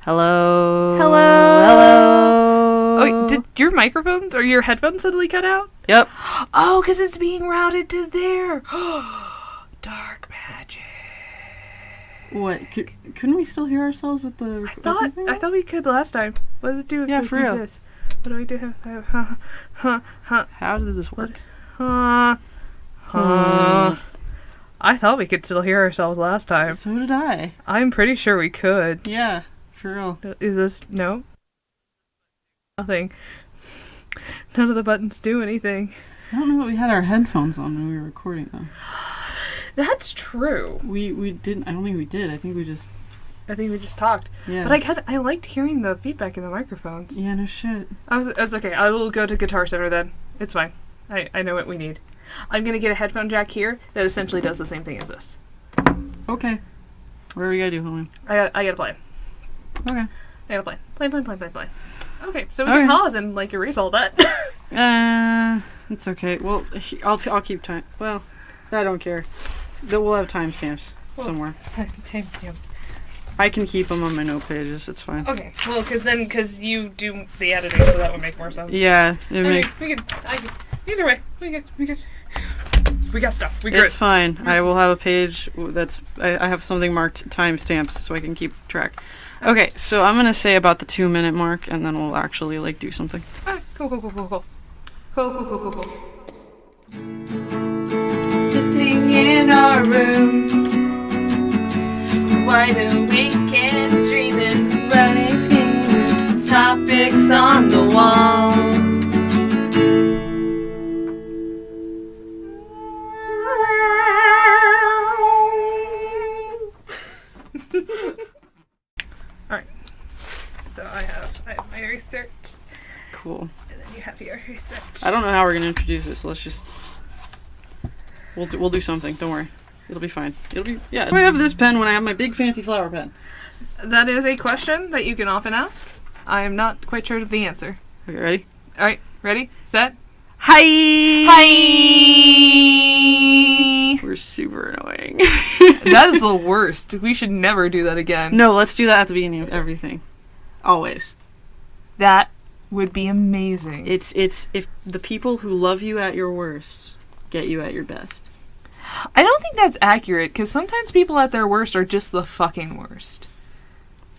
Hello. Hello. Hello. Oh, did your microphones or your headphones suddenly cut out? Yep. Oh, because it's being routed to there. Dark magic. What? Couldn't we still hear ourselves with the... I thought we could last time. What does it do if we for do real. this? What do I do? How did this work? I thought we could still hear ourselves last time. So did I. I'm pretty sure we could. Yeah, for real. Is this... No? Nothing. None of the buttons do anything. I don't know that we had our headphones on when we were recording, though. That's true. We didn't... I don't think we did. I think we just talked. Yeah. But I liked hearing the feedback in the microphones. Yeah, no shit. It's okay. I will go to Guitar Center then. It's fine. I know what we need. I'm going to get a headphone jack here that essentially does the same thing as this. Okay. What are we gotta do, homie? I gotta play. Okay. I gotta play. Play. Okay, so we can pause and erase all that. It's okay. Well, I'll keep time. Well, I don't care. We'll have timestamps somewhere. Timestamps. I can keep them on my note pages. It's fine. Okay. Well, because you do the editing, so that would make more sense. Yeah. Either way, we got stuff. We good. It's fine. I will have a page that's... I have something marked timestamps so I can keep track. Okay, so I'm going to say about the 2-minute mark, and then we'll actually, do something. Cool. Sitting in our room, wide awake and dreaming, running scheming, topics on the wall. Alright, so I have my research. Cool. And then you have your research. I don't know how we're going to introduce this. Let's just... We'll do something. Don't worry. It'll be fine. Yeah. I have this pen when I have my big fancy flower pen. That is a question that you can often ask. I am not quite sure of the answer. Okay, ready? Alright, ready, set. Hi! We're super annoying. That is the worst. We should never do that again. No, let's do that at the beginning of everything. Always. That would be amazing. It's if the people who love you at your worst get you at your best. I don't think that's accurate, because sometimes people at their worst are just the fucking worst.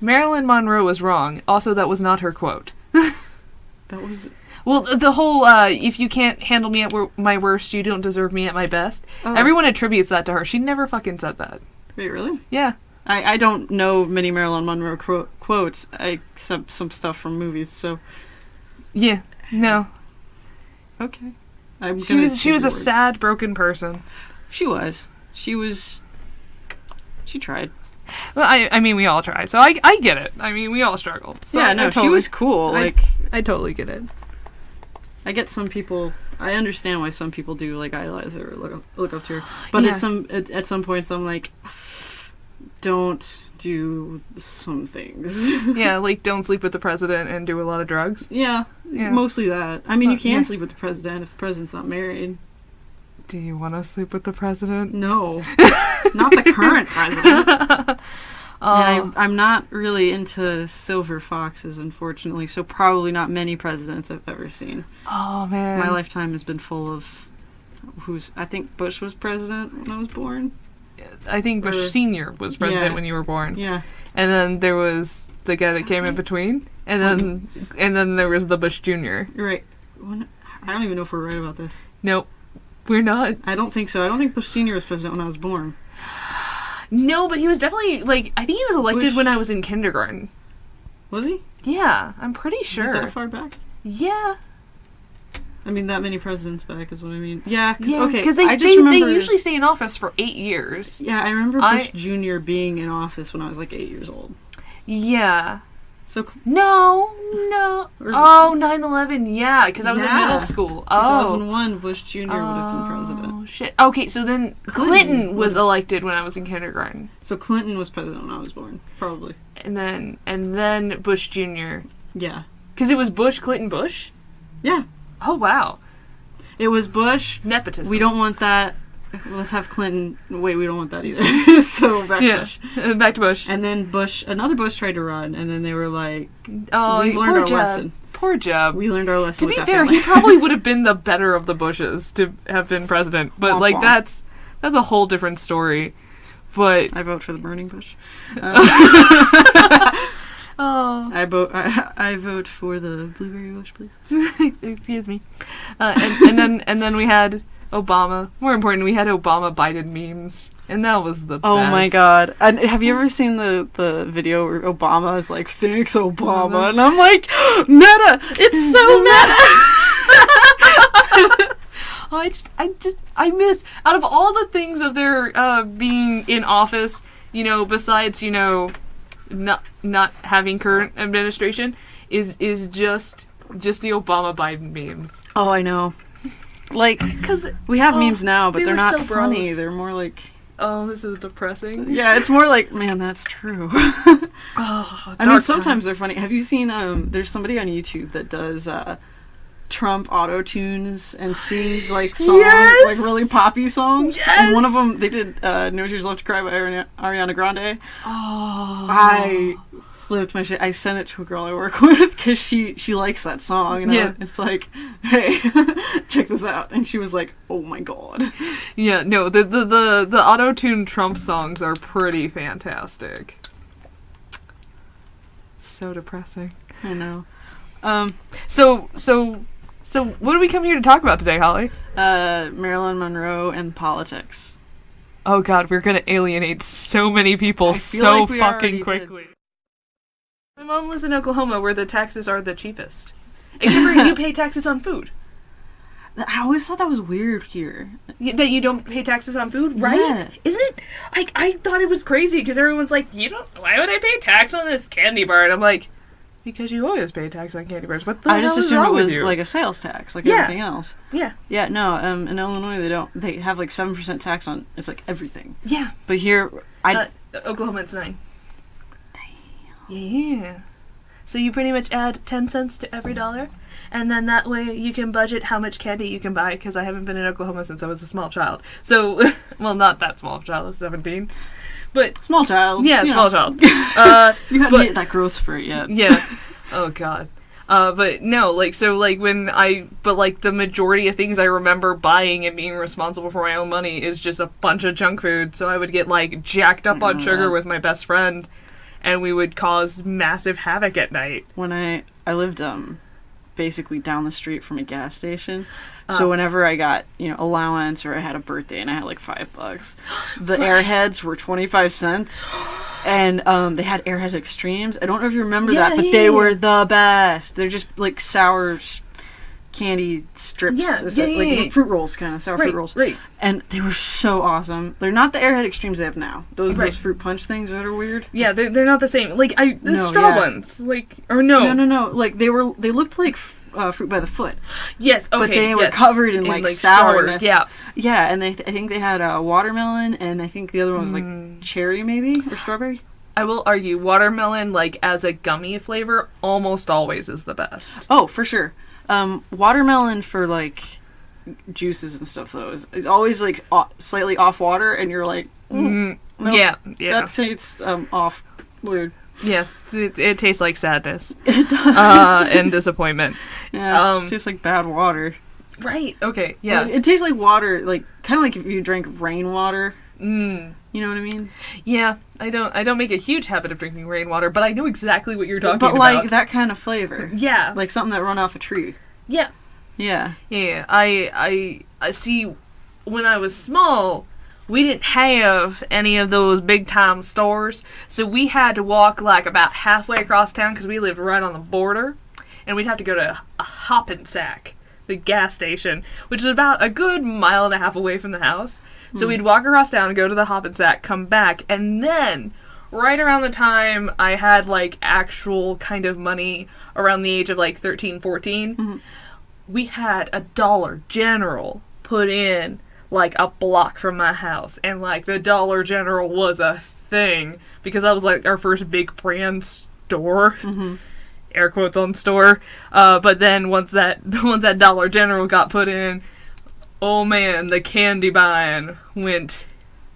Marilyn Monroe was wrong. Also, that was not her quote. That was... Well, the whole, if you can't handle me at my worst, you don't deserve me at my best. Oh. Everyone attributes that to her. She never fucking said that. Wait, really? Yeah. I don't know many Marilyn Monroe quotes, except some stuff from movies, so... Yeah. No. Okay. She was a sad, broken person. She was. She tried. Well, I mean, we all try, so I get it. I mean, we all struggle. So yeah, no, she was cool. I totally get it. I get some people... I understand why some people do, idolize her or look up to her. But Yeah. at some points, I'm like... Don't do some things. Yeah, don't sleep with the president and do a lot of drugs. Yeah, mostly that. I mean, you can sleep with the president if the president's not married. Do you want to sleep with the president? No. Not the current president. And I'm not really into silver foxes, unfortunately, so probably not many presidents I've ever seen. Oh, man. My lifetime has been full of I think Bush was president when I was born. I think Bush Sr. was president when you were born. Yeah. And then there was the guy that came in between, and then there was the Bush Jr. You're right. I don't even know if we're right about this. Nope. We're not. I don't think so. I don't think Bush Sr. was president when I was born. No, but he was definitely, I think he was elected when I was in kindergarten. Was he? Yeah, I'm pretty sure. Is it that far back? Yeah. I mean, that many presidents back is what I mean. Yeah, because they usually stay in office for 8 years. Yeah, I remember Bush Jr. being in office when I was 8 years old. Yeah. So No. 9/11, yeah, because I was in middle school. 2001, Bush Jr. would have been president. Oh, shit. Okay, so then Clinton was elected when I was in kindergarten. So Clinton was president when I was born, probably. And then Bush Jr. Yeah. Because it was Bush, Clinton, Bush? Yeah. Oh, wow. It was Bush. Nepotism. We don't want that. let's have Clinton. Wait, we don't want that either. So back to Bush. Back to Bush. And then another Bush tried to run, and then they were like, "Oh, we learned our lesson. Poor Jeb. We learned our lesson." To be fair, he probably would have been the better of the Bushes to have been president, but womp womp. that's a whole different story. But I vote for the burning bush. Oh. I vote for the blueberry bush, please. Excuse me. And then we had Obama. More important, we had Obama Biden memes, and that was the best. Oh my god! And have you ever seen the video where Obama is like, "Thanks, Obama," and I'm like, meta. It's so meta. Oh, I miss, out of all the things of their being in office, besides not having current administration, is just the Obama Biden memes. Oh, I know. Like, because we have memes now, but they're not so funny. Gross. They're more like, oh, this is depressing. Yeah, it's more like, man, that's true. I mean, sometimes they're funny. Have you seen? There's somebody on YouTube that does Trump auto tunes and sings like songs, like really poppy songs. Yes! And one of them, they did "No Tears Left to Cry" by Ariana Grande. Oh, I flipped my shit. I sent it to a girl I work with because she likes that song, and it's like, hey, check this out, and she was like, oh my god. Yeah, no, the auto tune Trump songs are pretty fantastic. So depressing. I know. So what do we come here to talk about today, Holly? Marilyn Monroe and politics. Oh god, we're gonna alienate so many people so fucking quickly. My mom lives in Oklahoma where the taxes are the cheapest. Except for you pay taxes on food. I always thought that was weird here. That you don't pay taxes on food, right? Yeah. Isn't it? I thought it was crazy because everyone's like, why would I pay tax on this candy bar? And I'm like, because you always pay tax on candy bars. What the hell is wrong with you? I just assumed it was like a sales tax, like everything else. Yeah. Yeah, no, in Illinois they have like 7% tax on, it's like everything. Yeah. But here, Oklahoma it's 9. Damn. Yeah. So you pretty much add 10 cents to every dollar, and then that way you can budget how much candy you can buy, because I haven't been in Oklahoma since I was a small child. So, well, not that small child, I was 17. But small child. Yeah, small child. You haven't hit that growth spurt yet. Yeah. Oh, God. But no, the majority of things I remember buying and being responsible for my own money is just a bunch of junk food. So I would get, jacked up on sugar with my best friend, and we would cause massive havoc at night. When I lived, basically down the street from a gas station. So whenever I got, allowance, or I had a birthday and I had $5, the Airheads were 25 cents. And they had Airheads Extremes. I don't know if you remember that, but they were the best. They're just sour candy strips. Like fruit rolls, kind of sour fruit rolls. Right. And they were so awesome. They're not the Airhead Extremes they have now. Those fruit punch things that are weird. Yeah, they're not the same. Straw ones. No. They looked like fruit by the foot. Yes, okay. But they were covered in sourness. Yeah. Yeah, and I think they had watermelon, and I think the other one was cherry maybe, or strawberry. I will argue watermelon, as a gummy flavor, almost always is the best. Oh, for sure. Watermelon for juices and stuff though is always slightly off water, and you're like, nope, yeah, that tastes off weird. Yeah, it tastes like sadness. It does. And disappointment. Yeah, it tastes like bad water. Right. Okay. Yeah. It tastes like water, kind of like if you drank rainwater. You know what I mean? Yeah. I don't make a huge habit of drinking rainwater, but I know exactly what you're talking about. But that kind of flavor. Yeah. Like something that run off a tree. Yeah. Yeah. Yeah. I see. When I was small, we didn't have any of those big time stores, so we had to walk about halfway across town because we lived right on the border, and we'd have to go to a Hop-and-Sack, the gas station, which is about a good 1.5 miles away from the house. So we'd walk across town, go to the Hop-and-Sack, come back, and then right around the time I had actual kind of money, around the age of 13, 14, we had a Dollar General put in a block from my house, and the Dollar General was a thing because that was our first big brand store, air quotes on store. But then once that Dollar General got put in, oh man, the candy buying went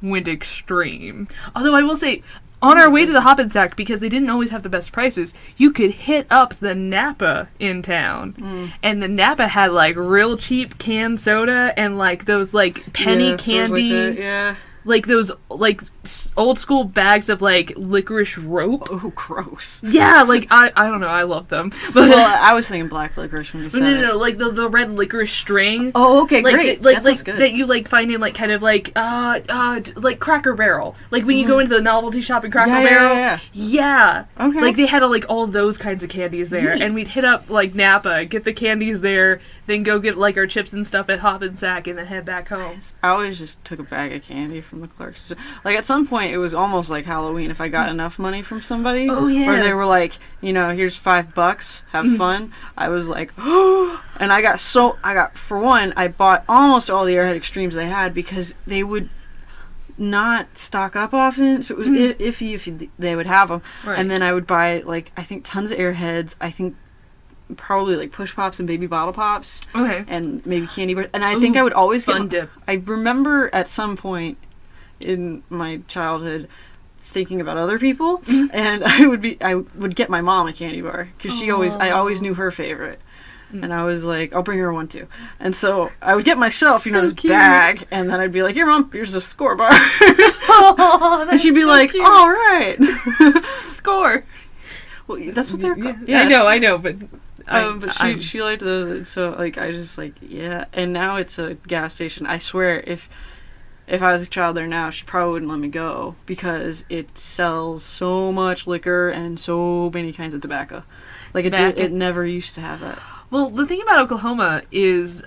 extreme. Although I will say, on our way to the Hop and Sack, because they didn't always have the best prices, you could hit up the Napa in town. And the Napa had, like, real cheap canned soda and, like, those, like, penny candy. Like that, yeah. Like, those, like, old school bags of, like, licorice rope. Oh, gross. Yeah, like, I don't know, I love them. But well, I was thinking black licorice when you said no, like, the red licorice string. Oh, okay, like, great. Like, that good. That you, like, find in, like, kind of, like Cracker Barrel. Like, when you go into the novelty shop in Cracker Barrel. Yeah. Okay. Like, they had, like, all those kinds of candies there. And we'd hit up, like, Napa, get the candies there, then go get, like, our chips and stuff at Hop and Sack, and then head back home. I always just took a bag of candy from the Clarks. Like, at some point, it was almost like Halloween if I got enough money from somebody. Oh, yeah. Where they were like, you know, here's $5, have fun. I was like, oh, and for one, I bought almost all the Airhead Extremes they had because they would not stock up often, so it was iffy if they would have them. Right. And then I would buy, like, I think tons of Airheads, I think probably like Push Pops and Baby Bottle Pops. Okay. And maybe candy bars. And I think I would always fun dip. I remember at some point in my childhood thinking about other people, and I would get my mom a candy bar because I always knew her favorite. And I was like, I'll bring her one too. And so I would get myself, this cute. bag, and then I'd be like, here, Mom, here's a score bar. And she'd be like, cute. all right. Score. Well, that's what they're called. Yeah. I know, but... but she liked those, so, like, I just, like, yeah. And now it's a gas station. I swear, if I was a child there now, she probably wouldn't let me go because it sells so much liquor and so many kinds of tobacco. Like, it never used to have that. Well, the thing about Oklahoma is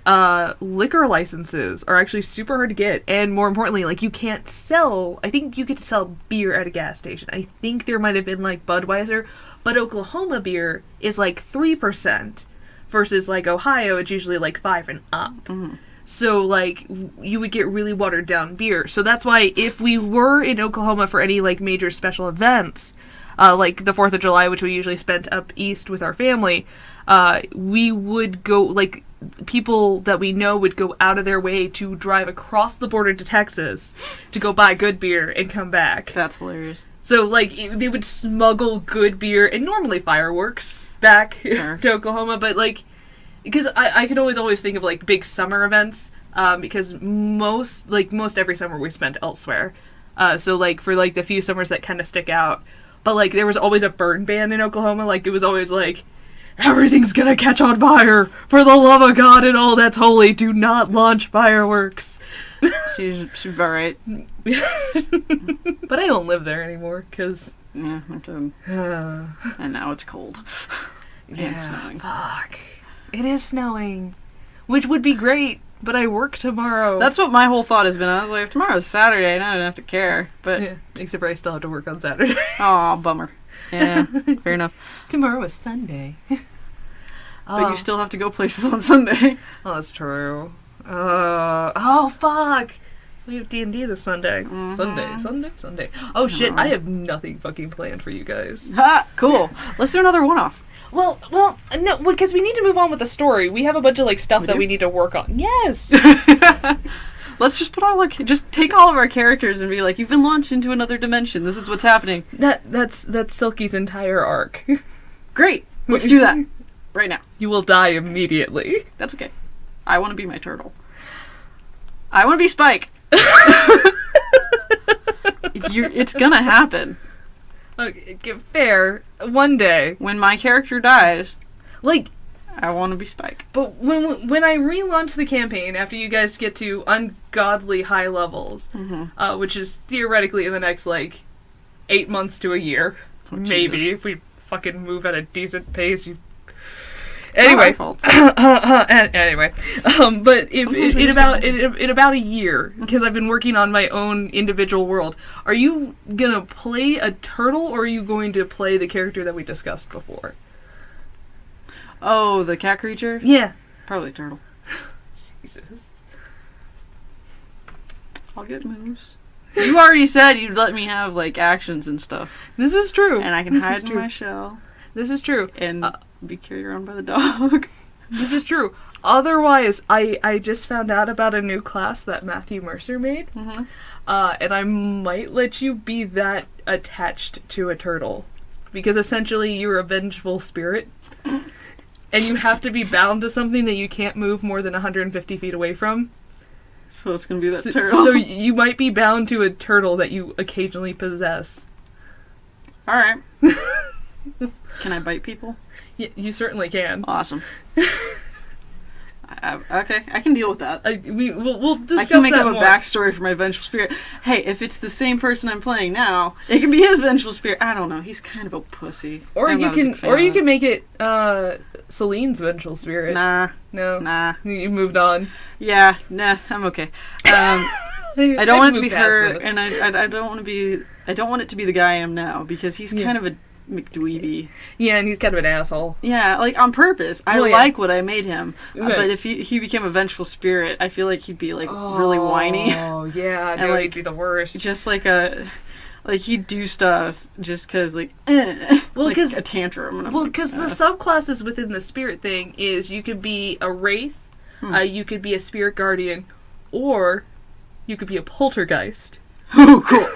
liquor licenses are actually super hard to get, and more importantly, like, you can't sell... I think you get to sell beer at a gas station. I think there might have been, like, Budweiser, but Oklahoma beer is, like, 3%, versus, like, Ohio, it's usually, like, 5 and up. Mm-hmm. So, like, you would get really watered-down beer. So that's why if we were in Oklahoma for any, like, major special events, like the 4th of July, which we usually spent up east with our family... we would go, like, people that we know would go out of their way to drive across the border to Texas to go buy good beer and come back. That's hilarious. So, like, they would smuggle good beer and normally fireworks back to Oklahoma, but, like, because I could always think of, like, big summer events, because most every summer we spent elsewhere. So, like, for, like, the few summers that kind of stick out. But, like, there was always a burn ban in Oklahoma. Like, it was always, like... Everything's gonna catch on fire! For the love of God and all that's holy, do not launch fireworks! She's about right. But I don't live there anymore, because... Yeah, okay. And now it's cold. And snowing. Fuck. It is snowing. Which would be great, but I work tomorrow. That's what my whole thought has been. I was like, if tomorrow's Saturday, and I don't have to care. But yeah, except for I still have to work on Saturday. Aw, bummer. Yeah, fair enough. Tomorrow is Sunday. But you still have to go places on Sunday. Oh, that's true. Oh, fuck! We have D&D this Sunday. Mm-hmm. Sunday. Oh, shit, I have nothing fucking planned for you guys. Ha! Cool. Let's do another one-off. Well, no, because we need to move on with the story. We have a bunch of, like, stuff that we need to work on. Yes! Let's just just take all of our characters and be like, you've been launched into another dimension. This is what's happening. That's Silky's entire arc. Great. Let's do that. Right now. You will die immediately. That's okay. I want to be my turtle. I want to be Spike. It's gonna happen. Okay, fair. One day. When my character dies, like, I want to be Spike. But when I relaunch the campaign after you guys get to ungodly high levels, which is theoretically in the next, like, 8 months to a year, maybe, Jesus. if we fucking move at a decent pace. Anyway, but if in about a year, because I've been working on my own individual world, are you gonna play a turtle, or are you going to play the character that we discussed before? Oh, the cat creature? Yeah. Probably a turtle. Jesus. I'll get moves. You already said you'd let me have, like, actions and stuff. This is true. And I can hide in my shell. This is true. And be carried around by the dog. This is true. Otherwise, I just found out about a new class that Matthew Mercer made. Mm-hmm. And I might let you be that attached to a turtle. Because essentially you're a vengeful spirit. And you have to be bound to something that you can't move more than 150 feet away from. So it's going to be that turtle. So you might be bound to a turtle that you occasionally possess. Alright. Can I bite people? You certainly can. Awesome. Okay, I can deal with that. We'll discuss that I can make up more. a backstory for my vengeful spirit. Hey, if it's the same person I'm playing now, it can be his vengeful spirit. I don't know. He's kind of a pussy. Or you can make it Celine's vengeful spirit. Nah. No. Nah. You moved on. Yeah. Nah. I'm okay. I don't want it to be her, and I don't want to be. I don't want it to be the guy I am now because he's kind of a McDweeby. Yeah, and he's kind of an asshole. Yeah, like on purpose. I like what I made him, but if he became a vengeful spirit, I feel like he'd be like really whiny. Oh yeah, and like he'd be the worst. Just like he'd do stuff just because well, because a tantrum. Well, because the subclasses within the spirit thing is you could be a wraith, you could be a spirit guardian, or you could be a poltergeist. Oh, cool.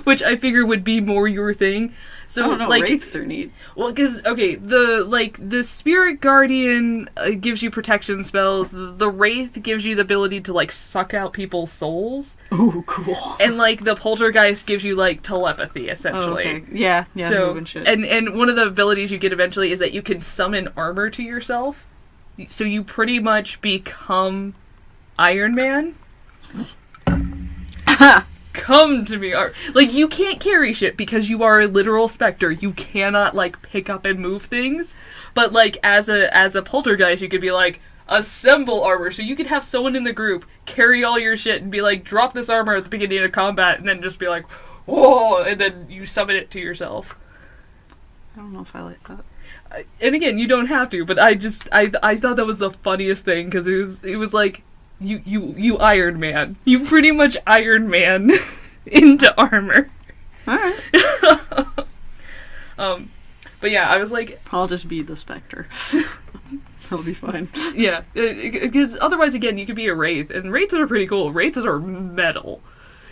Which I figure would be more your thing. So, I don't know, like, wraiths are neat. Well, because, okay, the spirit guardian gives you protection spells. The wraith gives you the ability to, like, suck out people's souls. Oh, cool. And, like, the poltergeist gives you, like, telepathy, essentially. Oh, okay. Yeah, so, moving shit. And one of the abilities you get eventually is that you can summon armor to yourself. So you pretty much become Iron Man. Come to me. Like, you can't carry shit because you are a literal specter. You cannot, like, pick up and move things. But, like, as a poltergeist, you could be like, assemble armor. So you could have someone in the group carry all your shit and be like, drop this armor at the beginning of combat, and then just be like, whoa, and then you summon it to yourself. I don't know if I like that. And again, you don't have to, but I thought that was the funniest thing, because it was like, You Iron Man. You pretty much Iron Man into armor. Alright. But yeah, I was like... I'll just be the Spectre. That'll be fine. Yeah, because otherwise, again, you could be a Wraith, and Wraiths are pretty cool. Wraiths are metal.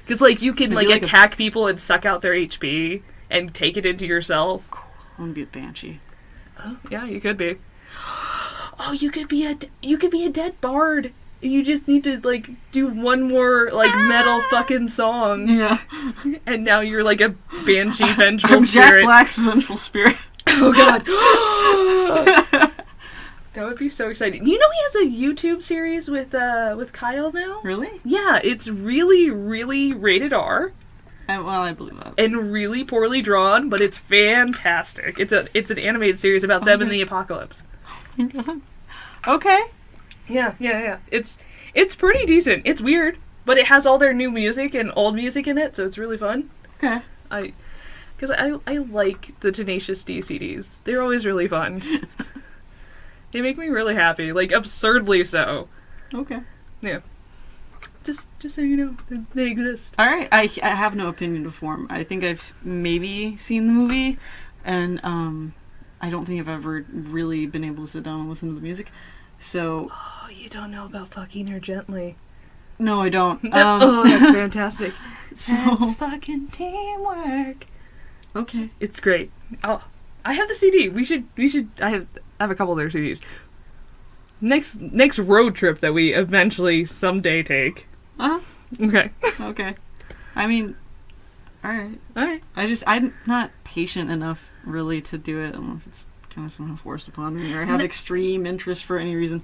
Because, like, you can, like attack people and suck out their HP and take it into yourself. Cool. I'm gonna be a Banshee. Oh, yeah, you could be. Oh, you could be a dead bard. You just need to, like, do one more, like, metal fucking song. Yeah. And now you're, like, a Banshee vengeful I'm spirit. Jack Black's vengeful spirit. Oh, God. That would be so exciting. You know he has a YouTube series with Kyle now? Really? Yeah, it's really, really rated R. Well, I believe that. And really poorly drawn, but it's fantastic. It's an animated series about them in the apocalypse. Oh my God. Okay. Yeah. It's pretty decent. It's weird, but it has all their new music and old music in it, so it's really fun. Okay. Because I like the Tenacious D CDs. They're always really fun. They make me really happy, like absurdly so. Okay. Yeah. Just so you know, they exist. All right. I have no opinion to form. I think I've maybe seen the movie, and I don't think I've ever really been able to sit down and listen to the music. So. Oh, you don't know about Fucking Her Gently. No, I don't. Oh, that's fantastic. So. That's fucking teamwork. Okay. It's great. Oh, I have the CD. We should. I have a couple of their CDs. Next road trip that we eventually someday take. Okay. Okay. I mean, alright. I'm not patient enough, really, to do it unless it's kind of somehow forced upon me, or I have extreme interest for any reason.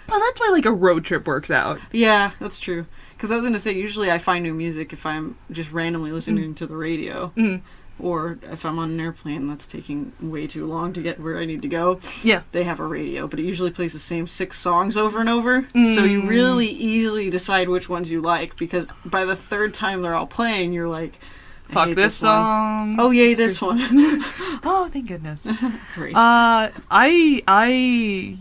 Well, that's why, like, a road trip works out. Yeah, that's true. Because I was going to say, usually I find new music if I'm just randomly listening to the radio. Or if I'm on an airplane that's taking way too long to get where I need to go. Yeah. They have a radio, but it usually plays the same 6 songs over and over. So you really easily decide which ones you like, because by the 3rd time they're all playing, you're like, fuck this song. Oh, yay, this one. Oh, thank goodness. Great. I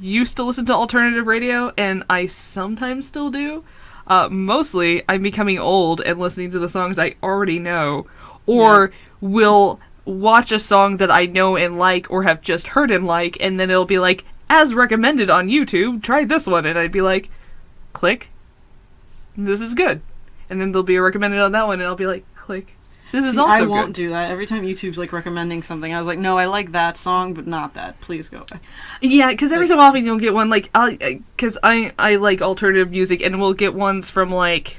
used to listen to alternative radio, and I sometimes still do. Mostly, I'm becoming old and listening to the songs I already know, or will watch a song that I know and like or have just heard and like, and then it'll be like, as recommended on YouTube, try this one. And I'd be like, click. This is good. And then there'll be a recommended on that one, and I'll be like, click. This is also good. I won't do that. Every time YouTube's, like, recommending something, I was like, no, I like that song, but not that. Please go away. Yeah, because every so often you'll get one, like, because I like alternative music, and we'll get ones from, like,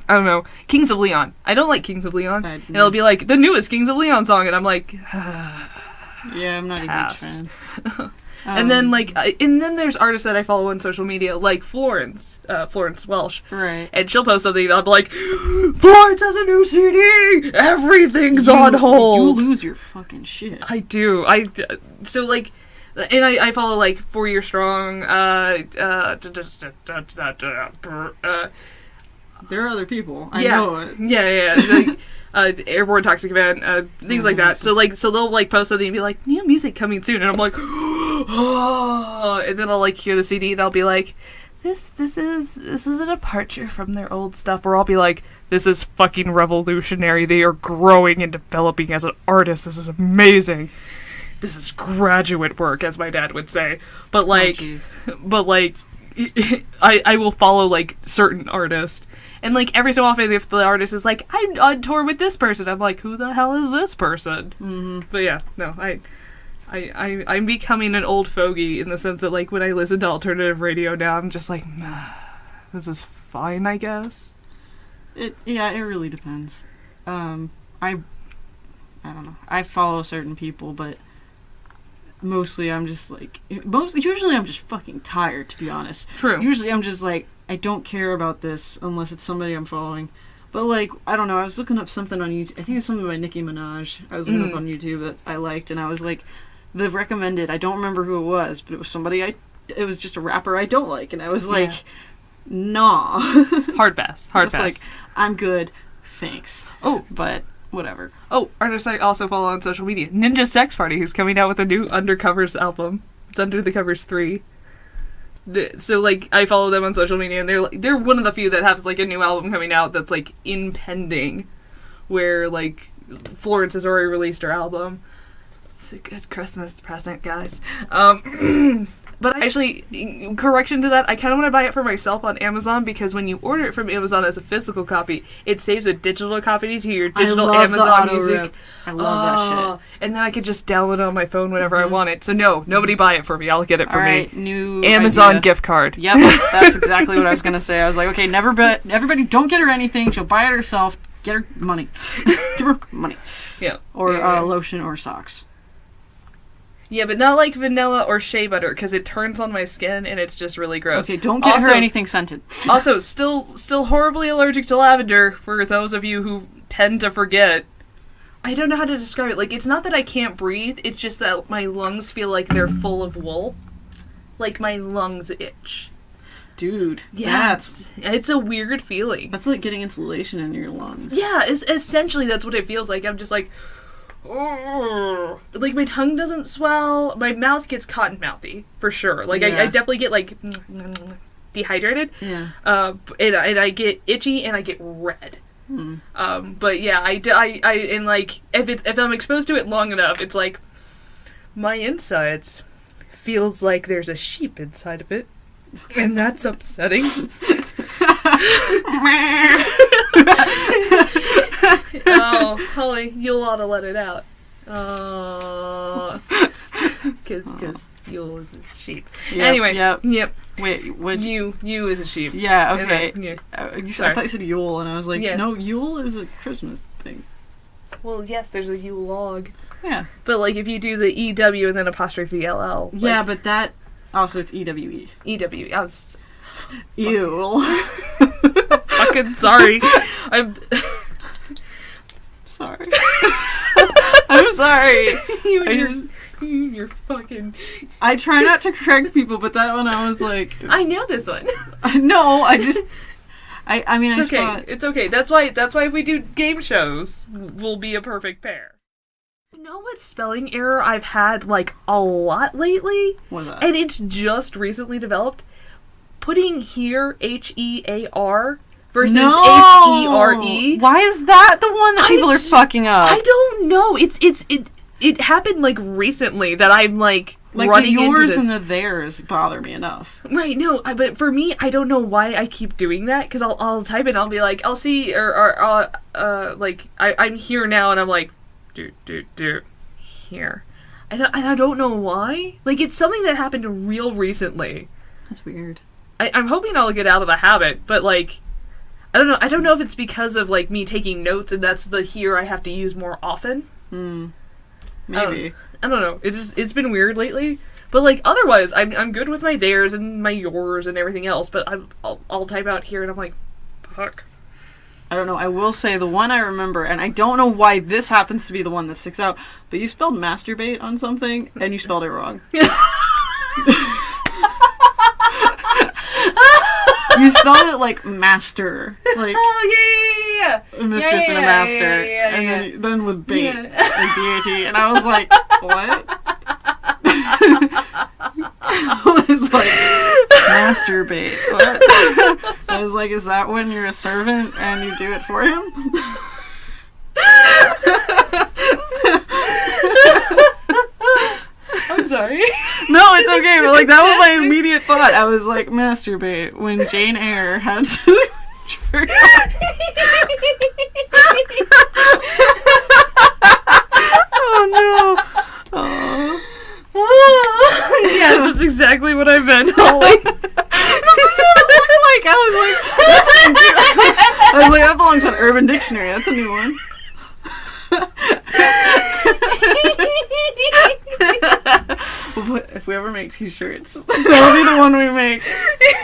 I don't know, Kings of Leon. I don't like Kings of Leon. And it'll be like, the newest Kings of Leon song, and I'm like, yeah, I'm not even a fan. And then, like, and then there's artists that I follow on social media, like Florence Welsh. Right. And she'll post something, and I'll be like, Florence has a new CD! Everything's on hold! You lose your fucking shit. I do. So, like, and I follow, like, 4 Year Strong, there are other people. I know it. Yeah. Like, Airborne Toxic Event, things like that. So they'll, like, post something and be like, new music coming soon. And I'm like, oh, and then I'll, like, hear the CD and I'll be like, this is a departure from their old stuff. Or I'll be like, this is fucking revolutionary. They are growing and developing as an artist. This is amazing. This is graduate work, as my dad would say. But, like, I will follow, like, certain artists. And, like, every so often, if the artist is like, I'm on tour with this person, I'm like, who the hell is this person? Mm-hmm. But yeah, no, I'm becoming an old fogey in the sense that, like, when I listen to alternative radio now, I'm just like, this is fine, I guess. It really depends. I don't know. I follow certain people, but mostly I'm just like, usually I'm just fucking tired, to be honest. True. Usually I'm just like, I don't care about this unless it's somebody I'm following. But, like, I don't know, I was looking up something on YouTube. I think it's something by Nicki Minaj. I was looking up on YouTube that I liked, and I was like, the recommended, I don't remember who it was, but it was somebody it was just a rapper I don't like, and I was like, nah. Hard pass. Like, I'm good, thanks. Oh. But, whatever. Oh, artists I also follow on social media. Ninja Sex Party, who's coming out with a new Undercovers album. It's Under the Covers 3. So, like, I follow them on social media, and they're one of the few that has, like, a new album coming out that's, like, impending, where, like, Florence has already released her album. It's a good Christmas present, guys. But actually, correction to that, I kind of want to buy it for myself on Amazon, because when you order it from Amazon as a physical copy, it saves a digital copy to your digital Amazon Music. I love that shit. And then I could just download it on my phone whenever I want it. So no, nobody buy it for me. I'll get it for me. New Amazon idea. gift card. Yep, that's exactly what I was going to say. I was like, okay, everybody don't get her anything. She'll buy it herself. Get her money. Give her money. Yeah. Or lotion or socks. Yeah, but not like vanilla or shea butter, because it turns on my skin and it's just really gross. Okay, don't get her anything scented. Also, still horribly allergic to lavender, for those of you who tend to forget. I don't know how to describe it. Like, it's not that I can't breathe, it's just that my lungs feel like they're full of wool. Like, my lungs itch. Dude, yeah, it's a weird feeling. That's like getting insulation in your lungs. Yeah, essentially that's what it feels like. I'm just like, oh. Like, my tongue doesn't swell. My mouth gets cotton mouthy, for sure. Like, I definitely get, like, dehydrated. Yeah. And I get itchy and I get red. But yeah, I and, like, if I'm exposed to it long enough, it's like, my insides feels like there's a sheep inside of it. And that's upsetting. Oh, Holly, you'll ought to let it out. Because Yule is a sheep. Yep, Anyway, yep. Wait, what? You is a sheep. Yeah, okay. Then, I thought you said Yule, and I was like, no, Yule is a Christmas thing. Well, yes, there's a Yule log. Yeah. But, like, if you do the EW and then apostrophe LL. Yeah, like, but that... Also, it's EWE. EWE. I was... Ew. Fucking sorry. I'm... sorry. I'm sorry. You're fucking... I try not to correct people, but that one I was like... I know this one. No, I just... I mean, it's okay. It's okay. That's why if we do game shows, we'll be a perfect pair. You know what spelling error I've had, like, a lot lately? What's that? And it's just recently developed. Putting here H-E-A-R versus H-E-R-E. Why is that the one that people are fucking up? I don't know. It happened, like, recently that I'm like, like running the yours into this. and the theirs bother me enough. Right, no, but for me, I don't know why I keep doing that, because I'll type it and I'll be like, I'll see, like, I'm here now, and I'm like, here. I don't know why. Like, it's something that happened real recently. That's weird. I'm hoping I'll get out of the habit, but, like, I don't know. I don't know if it's because of, like, me taking notes and that's the here I have to use more often. Maybe. I don't know. It's been weird lately. But, like, otherwise, I'm good with my theirs and my yours and everything else, but I'll type out here and I'm like, fuck. I don't know. I will say the one I remember, and I don't know why this happens to be the one that sticks out, but you spelled masturbate on something, and you spelled it wrong. You spelled it like master. Like, oh, yeah. A mistress and a master. And then with bait. Like B-A-T. And I was like, what? I was like, masturbate. What? I was like, is that when you're a servant and you do it for him? I'm sorry. No, it's okay, but like that was my immediate thought. I was like, masturbate when Jane Eyre had to jerk off. Oh no. Oh. Yes, that's exactly what I meant, Holly. That's what it looked like. I was like, that's what I was like, that belongs on Urban Dictionary. That's a new one. If we ever make t-shirts, that'll be the one we make.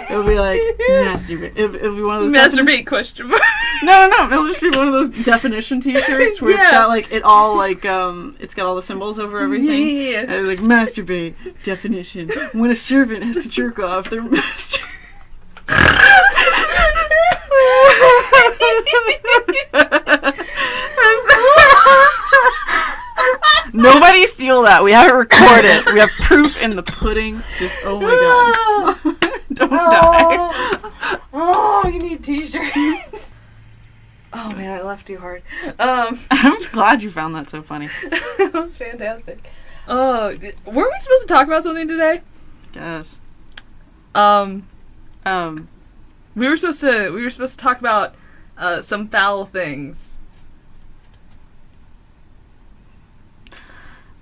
It'll be like masturbate. It'll be one of those masturbate question mark. No. It'll just be one of those definition t-shirts where it's got like it all like it's got all the symbols over everything. Yeah. And it's like masturbate definition. When a servant has to jerk off their master. Nobody steal that. We have it recorded. We have proof in the pudding. Just, oh my god. Don't die. Oh, you need t-shirts. Oh man, I laughed too hard. I'm glad you found that so funny. That was fantastic. Weren't we supposed to talk about something today? Yes. We were supposed to talk about some foul things.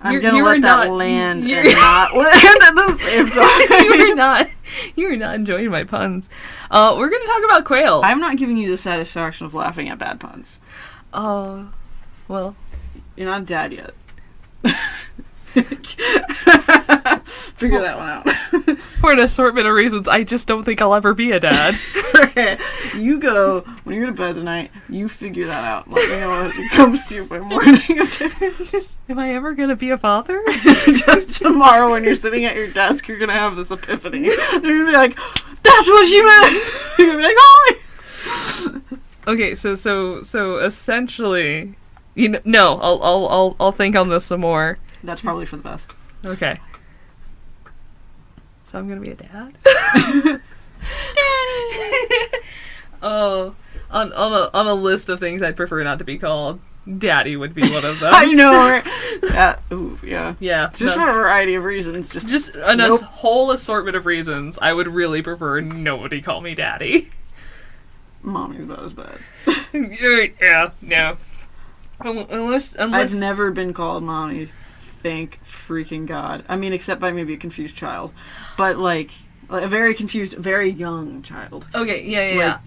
I'm gonna let that land and not land at the same time. You are not enjoying my puns. We're gonna talk about Quail. I'm not giving you the satisfaction of laughing at bad puns. Oh, well. You're not a dad yet. Figure that one out. For an assortment of reasons, I just don't think I'll ever be a dad. Okay. You go, when you go to bed tonight, you figure that out. Let me know when it comes to you by morning. Am I ever going to be a father? Just tomorrow when you're sitting at your desk, you're going to have this epiphany. You're going to be like, that's what she meant! You're going to be like, Holly! Okay, so essentially, I'll think on this some more. That's probably for the best. Okay. So I'm gonna be a dad? Oh, on a list of things I'd prefer not to be called, daddy would be one of them. I know, right? Ooh, yeah. Yeah. Just for a variety of reasons. Just a whole assortment of reasons, I would really prefer nobody call me daddy. Mommy's about as bad. Yeah, no. Unless I've never been called mommy. Thank freaking God. I mean, except by maybe a confused child. But, like a very confused, very young child. Okay, yeah.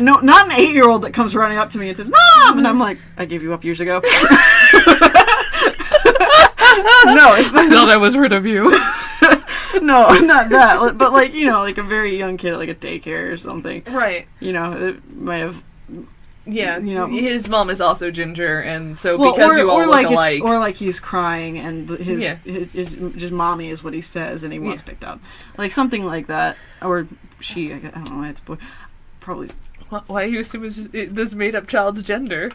No, not an 8-year-old that comes running up to me and says, Mom! And I'm like, I gave you up years ago. No, I thought I was rid of you. No, not that. But, like, like a very young kid at, like, a daycare or something. Right. It might have... Yeah, his mom is also ginger, and so because you all look alike... Or like he's crying, and his just mommy is what he says, and he wants picked up. Like, something like that. Or she, I don't know why it's a boy. Probably... Why do you assume it's this made-up child's gender?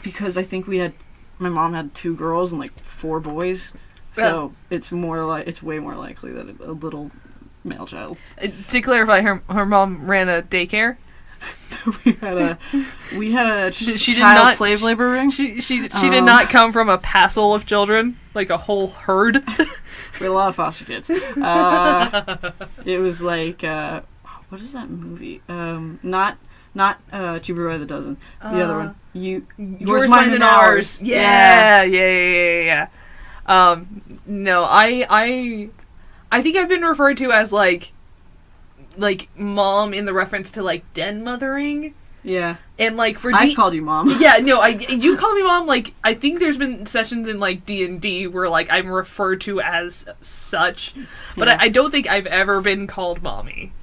Because I think my mom had 2 girls and, like, 4 boys. So it's way more likely that a little male child. To clarify, her mom ran a daycare? we had a She did child not- slave labor ring. She did not come from a passel of children, like a whole herd. We had a lot of foster kids. It was like what is that movie? Not Cheaper by the Dozen. The other one. Yours, Mine, and Ours. Yeah. No, I think I've been referred to as like mom in the reference to like den mothering. Yeah. And like for I called you mom. Yeah, no, you call me mom. Like I think there's been sessions in like D&D where like I'm referred to as such, but Yeah. I don't think I've ever been called mommy.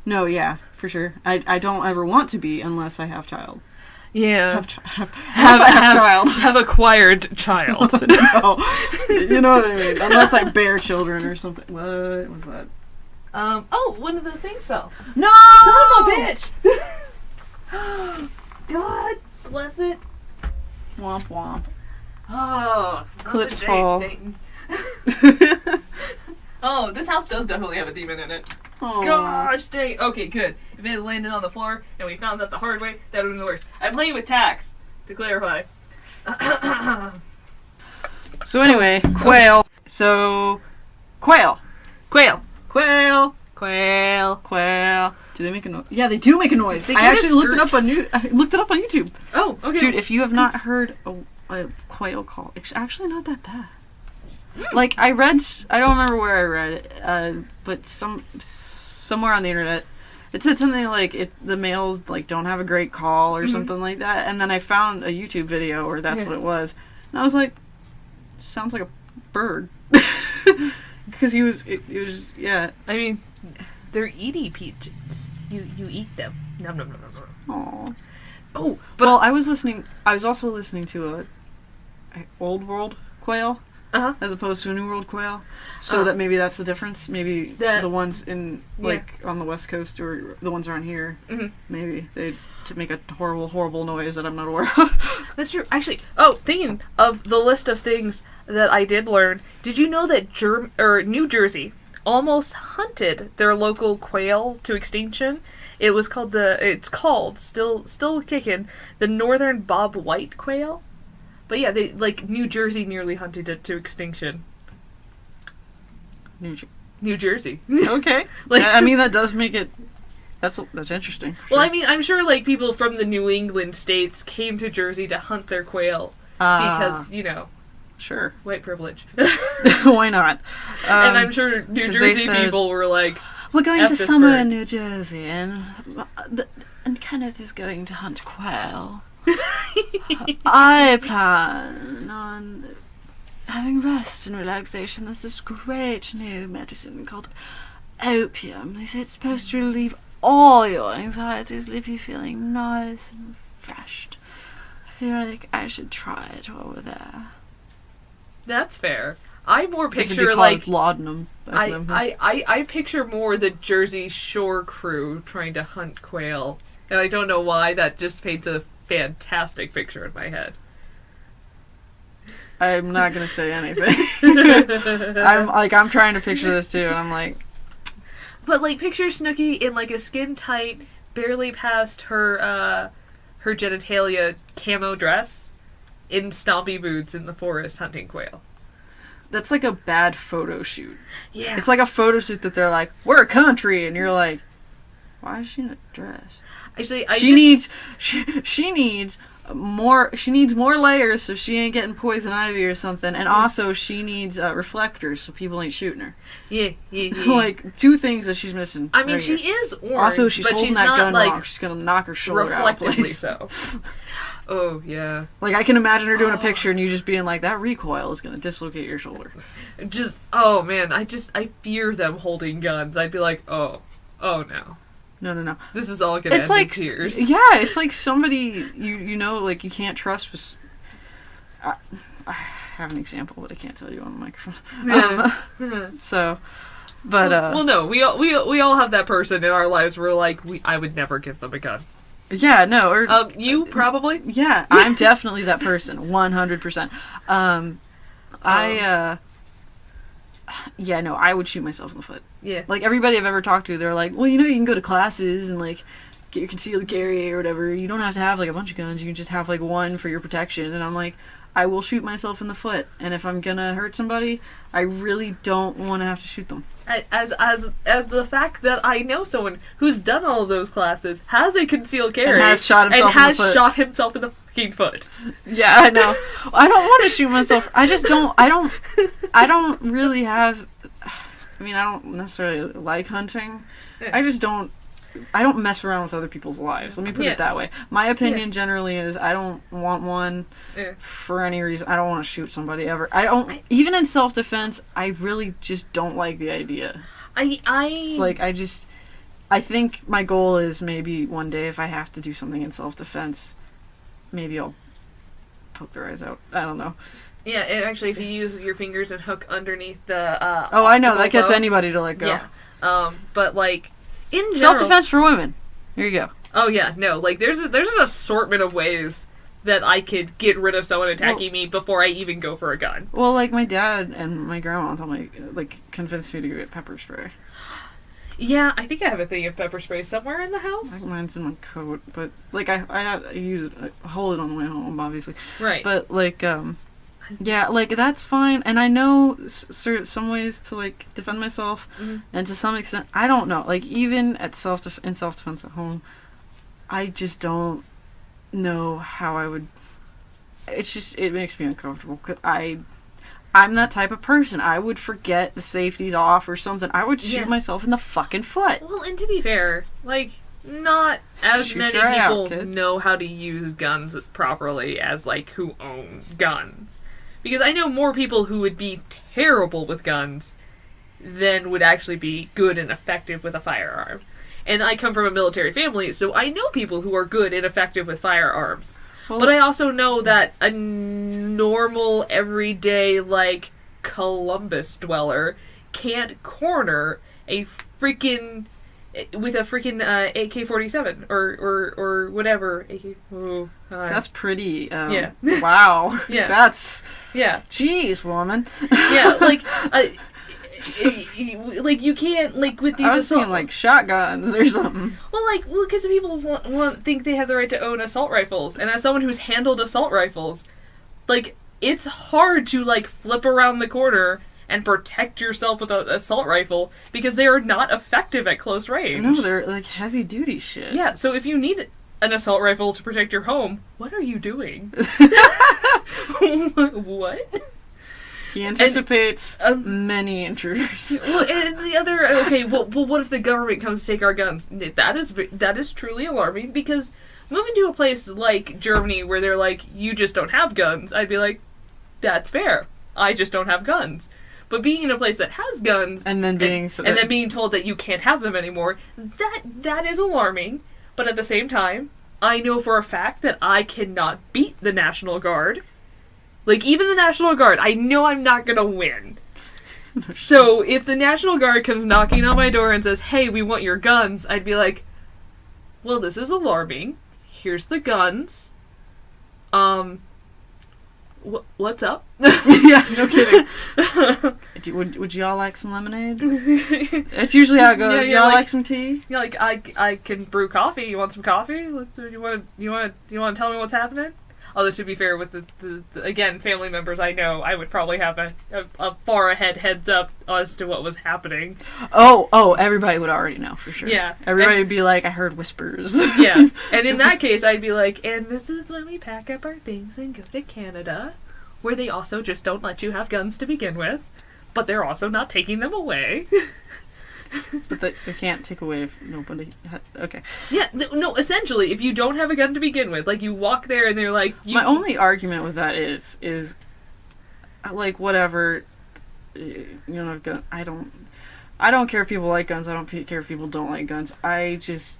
No, yeah, for sure. I don't ever want to be unless I have child. Yeah, Have acquired child. No, you know what I mean. Unless I bear children or something. What was that? Oh, one of the things fell. No, Son of a bitch. God bless it. Womp womp. Oh, Clips fall. Satan. Oh, this house does definitely have a demon in it. Aww. Gosh dang. Okay, good. If it had landed on the floor and we found that the hard way, that would have been the worst. I'm playing with tacks, to clarify. So anyway, Quail. So, Quail. Quail. Quail. Quail. Quail. Do they make a noise? Yeah, they do make a noise. They I kinda actually looked it screech. up on I looked it up on YouTube. Oh, okay. Dude, if you have not heard a quail call, it's actually not that bad. Like, I don't remember where I read it, but somewhere on the internet, it said something like the males, like, don't have a great call or something like that, and then I found a YouTube video where that's what it was, and I was like, sounds like a bird. Because it was, yeah. I mean, they're eaty pigeons. You eat them. Nom nom nom nom nom. Aww. Oh, But I was also listening to a old world quail. As opposed to a New World quail, so that maybe that's the difference. Maybe the ones in on the West Coast or the ones around here, maybe they to make a horrible noise that I'm not aware of. That's true. Actually, thinking of the list of things that I did learn, did you know that New Jersey almost hunted their local quail to extinction? It's called still kicking, the northern bob white quail. But yeah, New Jersey nearly hunted it to extinction. New Jersey. Okay. I mean, that does make it. That's interesting. Sure. Well, I mean, I'm sure people from the New England states came to Jersey to hunt their quail because sure, white privilege. Why not? And I'm sure New Jersey people were like, we're going to summer in New Jersey, and Kenneth is going to hunt quail. I plan on having rest and relaxation. There's this great new medicine called opium. They say it's supposed to relieve all your anxieties, leave you feeling nice and refreshed. I feel like I should try it while we're there. That's fair. I more picture laudanum. I picture more the Jersey Shore crew trying to hunt quail, and I don't know why. That just paints a fantastic picture in my head. I'm not gonna say anything. I'm trying to picture this too, and I'm like, but picture Snooki in a skin tight, barely past her genitalia camo dress, in stompy boots in the forest hunting quail. That's like a bad photo shoot. Yeah, it's like a photo shoot that they're like, we're a country, and you're like, why is she in a dress? Actually, she needs more layers so she ain't getting poison ivy or something, and also she needs reflectors so people ain't shooting her. Yeah. Two things that she's missing. I mean, she is orange, also she's holding she's that not gun wrong. She's gonna knock her shoulder out. Reflectively so. Oh yeah. I can imagine her doing a picture and you just being like, that recoil is gonna dislocate your shoulder. Oh man, I fear them holding guns. I'd be like, oh no. No. This is all gonna end in tears. Yeah, it's like somebody you you can't trust. I have an example, but I can't tell you on the microphone. No, we all have that person in our lives where I would never give them a gun. Yeah, no. Or you probably. Yeah, I'm definitely that person, 100%. I would shoot myself in the foot. Yeah. Everybody I've ever talked to, they're like, well, you can go to classes and, get your concealed carry or whatever. You don't have to have, like, a bunch of guns. You can just have, like, one for your protection. And I'm like, I will shoot myself in the foot. And if I'm gonna hurt somebody, I really don't want to have to shoot them. As the fact that I know someone who's done all of those classes, has a concealed carry, and has shot himself in the fucking foot. Yeah, I know. I don't want to shoot myself. I just don't. I don't really have. I mean, I don't necessarily like hunting. I just don't. I don't mess around with other people's lives. Let me put it that way. My opinion generally is I don't want one for any reason. I don't want to shoot somebody ever. Even in self-defense, I really just don't like the idea. I think my goal is maybe one day if I have to do something in self-defense, maybe I'll poke their eyes out. I don't know. Yeah, and actually, if you use your fingers and hook underneath the I know that gets anybody to let go. Yeah. But like. In general, self-defense for women. Here you go. Oh yeah, no, like there's an assortment of ways that I could get rid of someone attacking me before I even go for a gun. Well, like my dad and my grandma told me, like, convinced me to go get pepper spray. Yeah, I think I have a thing of pepper spray somewhere in the house. Like mine's in my coat, but like I use it, I hold it on the way home, obviously. Right. But like yeah, like, that's fine, and I know some ways to, like, defend myself, and to some extent, I don't know, like, even in self-defense at home, I just don't know how I would, it makes me uncomfortable, because I'm that type of person. I would forget the safety's off or something. I would shoot myself in the fucking foot. Well, and to be fair, like, not as many people know how to use guns properly as, like, who own guns. Because I know more people who would be terrible with guns than would actually be good and effective with a firearm. And I come from a military family, so I know people who are good and effective with firearms. Well, but I also know that a normal, everyday, like, Columbus dweller can't corner a freaking... with a freaking AK-47 or whatever. That's pretty. Yeah. Wow. Yeah. That's. Yeah. Jeez, woman. Yeah, like you can't, like, with these. I was thinking, like, shotguns or something. Well, because people think they have the right to own assault rifles, and as someone who's handled assault rifles, like, it's hard to, like, flip around the corner and protect yourself with an assault rifle because they are not effective at close range. No, they're like heavy duty shit. Yeah, so if you need an assault rifle to protect your home, what are you doing? What? He anticipates many intruders. Well, and the other, well, what if the government comes to take our guns? That is truly alarming, because moving to a place like Germany where they're like, you just don't have guns, I'd be like, that's fair. I just don't have guns. But being in a place that has guns and then being told that you can't have them anymore, that is alarming. But at the same time, I know for a fact that I cannot beat the National Guard. Like, even the National Guard, I know I'm not gonna win. So if the National Guard comes knocking on my door and says, "Hey, we want your guns," I'd be like, "Well, this is alarming. Here's the guns. What's up?" Yeah, no kidding. Would y'all like some lemonade? That's usually how it goes. Y'all like some tea? Yeah, like, I can brew coffee. You want some coffee? You want to tell me what's happening? Although, to be fair, with the again, family members I know, I would probably have a far ahead heads up as to what was happening. Oh, everybody would already know, for sure. Yeah. Everybody would be like, I heard whispers. Yeah. And in that case, I'd be like, and this is when we pack up our things and go to Canada, where they also just don't let you have guns to begin with, but they're also not taking them away. But they can't take away if nobody... Okay. Yeah, no, essentially, if you don't have a gun to begin with, like, you walk there and they're like... My only argument with that is like, whatever, you know, I don't care if people like guns, I don't care if people don't like guns, I just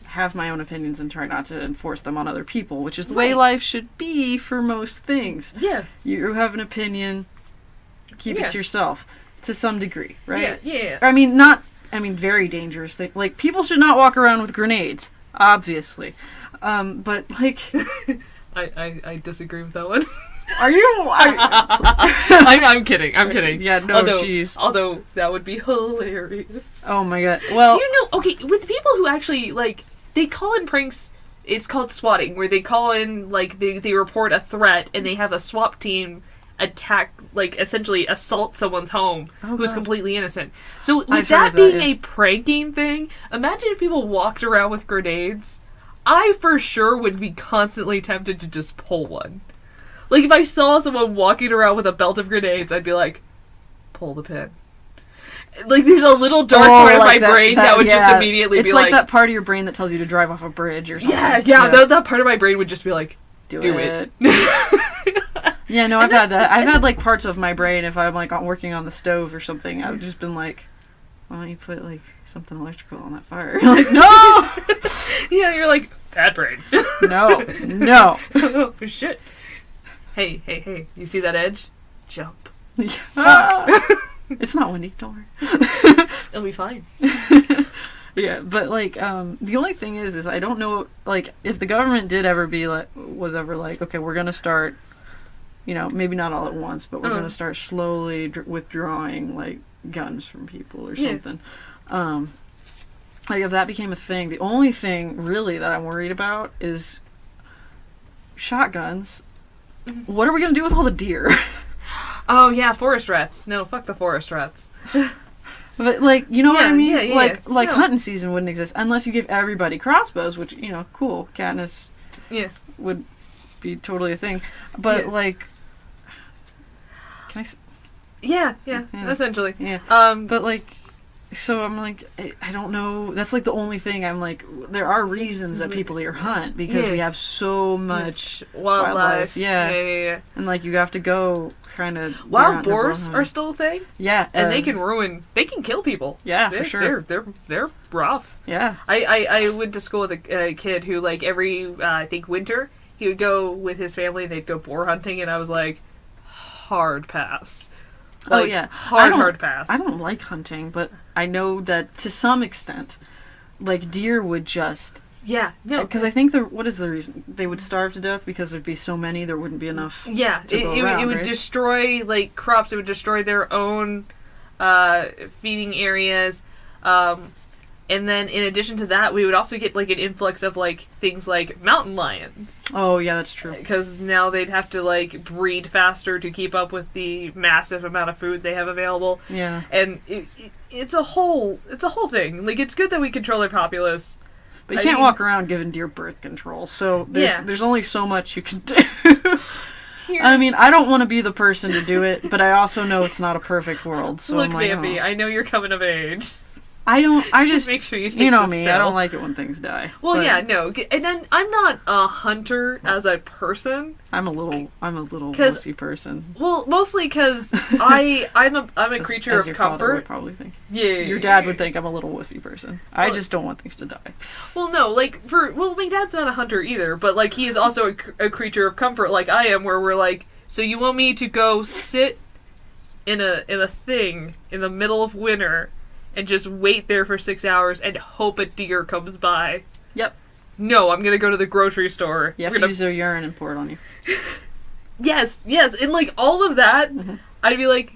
have my own opinions and try not to enforce them on other people, which is the way life should be for most things. Yeah. You have an opinion, keep it to yourself. To some degree, right? Yeah. I mean, very dangerous. Like, people should not walk around with grenades, obviously. But, like... I disagree with that one. Are you? I'm kidding. Yeah, no, jeez. Although, that would be hilarious. Oh my god. Well... Do you know... Okay, with people who actually, like... they call in pranks. It's called swatting, where they call in, like, they report a threat, and they have a SWAT team attack, like, essentially assault someone's home who's completely innocent. So, with that being a pranking thing, imagine if people walked around with grenades. I, for sure, would be constantly tempted to just pull one. Like, if I saw someone walking around with a belt of grenades, I'd be like, pull the pin. Like, there's a little dark part of my brain that would just immediately be like... It's like that part of your brain that tells you to drive off a bridge or something. Yeah. That part of my brain would just be like, do it. Yeah, no, I've had that. I've had, like, parts of my brain, if I'm, like, working on the stove or something, I've just been like, why don't you put, like, something electrical on that fire? You're like, no! Yeah, you're like, bad brain. No. Oh, shit. Hey, you see that edge? Jump. Fuck. It's not windy, don't worry. It'll be fine. Yeah, but, like, the only thing is I don't know, like, if the government was ever like, okay, we're gonna start, you know, maybe not all at once, but we're gonna start slowly withdrawing, like, guns from people or something. Like, if that became a thing, the only thing, really, that I'm worried about is shotguns. What are we gonna do with all the deer? Oh, yeah, forest rats. No, fuck the forest rats. But, like, you know what I mean? Yeah. Hunting season wouldn't exist unless you give everybody crossbows, which, you know, cool. Katniss would be totally a thing. But, like... Can I... Yeah, essentially. Yeah. But, like... So I'm like, I don't know. That's, like, the only thing. I'm like, there are reasons that people here hunt because we have so much wildlife. Yeah. And, like, you have to go kind of... Wild boars are still a thing. Yeah. And they can kill people. Yeah, for sure. They're rough. Yeah. I went to school with a kid who, like, every, I think, winter, he would go with his family, they'd go boar hunting, and I was like, hard pass. Like, hard pass. I don't like hunting, but I know that to some extent, like, deer would just... Yeah, no. Because I think what is the reason? They would starve to death because there'd be so many, there wouldn't be enough it would destroy, like, crops. It would destroy their own feeding areas. And then, in addition to that, we would also get, like, an influx of, like, things like mountain lions. Oh, yeah, that's true. Because now they'd have to, like, breed faster to keep up with the massive amount of food they have available. Yeah. And it's a whole thing. Like, it's good that we control our populace. But you can't walk around giving deer birth control, so there's only so much you can do. I mean, I don't want to be the person to do it, but I also know it's not a perfect world, so look, I'm like, Vampy, I know you're coming of age. I just make sure you take you know the me, spell. I don't like it when things die. Well, but yeah, no. And then I'm not a hunter as a person. I'm a little wussy person. Well, mostly because I'm a creature as of your comfort. Father would probably think. Yeah. Your dad would think I'm a little wussy person. I just don't want things to die. Well, no, like my dad's not a hunter either, but like he is also a creature of comfort, like I am, where we're like, so you want me to go sit in a thing in the middle of winter and just wait there for 6 hours and hope a deer comes by? Yep. No, I'm gonna go to the grocery store. You have to use their urine and pour it on you. Yes, and like all of that, I'd be like,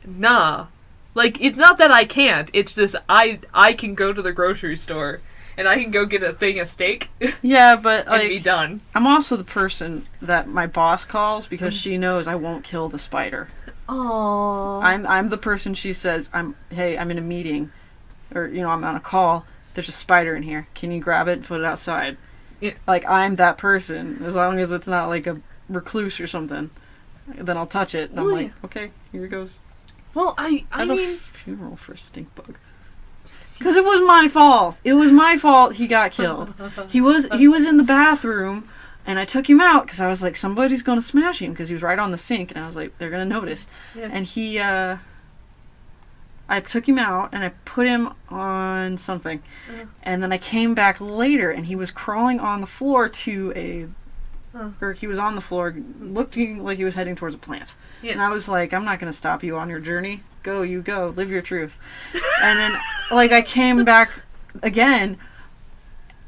nah. Like, it's not that I can't, it's this, I can go to the grocery store and I can go get a thing of steak. Yeah, but and like, be done. I'm also the person that my boss calls because she knows I won't kill the spider. Aww. I'm the person she says, I'm in a meeting, or, you know, I'm on a call, there's a spider in here, can you grab it and put it outside? Yeah. Like, I'm that person, as long as it's not like a recluse or something, then I'll touch it, and I'm like, okay, here it goes. Well, I had mean... a funeral for a stink bug. Because it was my fault. It was my fault he got killed. He was in the bathroom, and I took him out because I was like, somebody's going to smash him because he was right on the sink, and I was like, they're going to notice. Yeah. And I took him out, and I put him on something. And then I came back later, and he was crawling on the floor or he was on the floor, looking like he was heading towards a plant. Yeah. And I was like, I'm not going to stop you on your journey. Go, you go. Live your truth. And then, like, I came back again,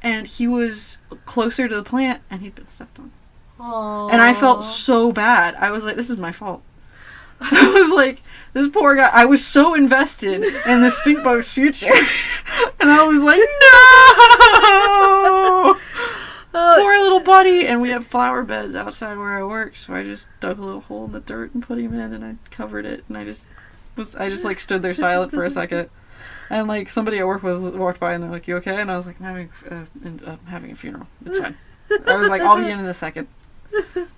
and he was closer to the plant, and he'd been stepped on. Aww. And I felt so bad. I was like, this is my fault. I was like, this poor guy, I was so invested in this stinkbug's future. And I was like, no! Poor little buddy. And we have flower beds outside where I work, so I just dug a little hole in the dirt and put him in, and I covered it, and I just like stood there silent for a second. And like somebody I work with walked by and they're like, "You okay?" And I was like, "I'm having a funeral. It's fine." I was like, "I'll be in a second."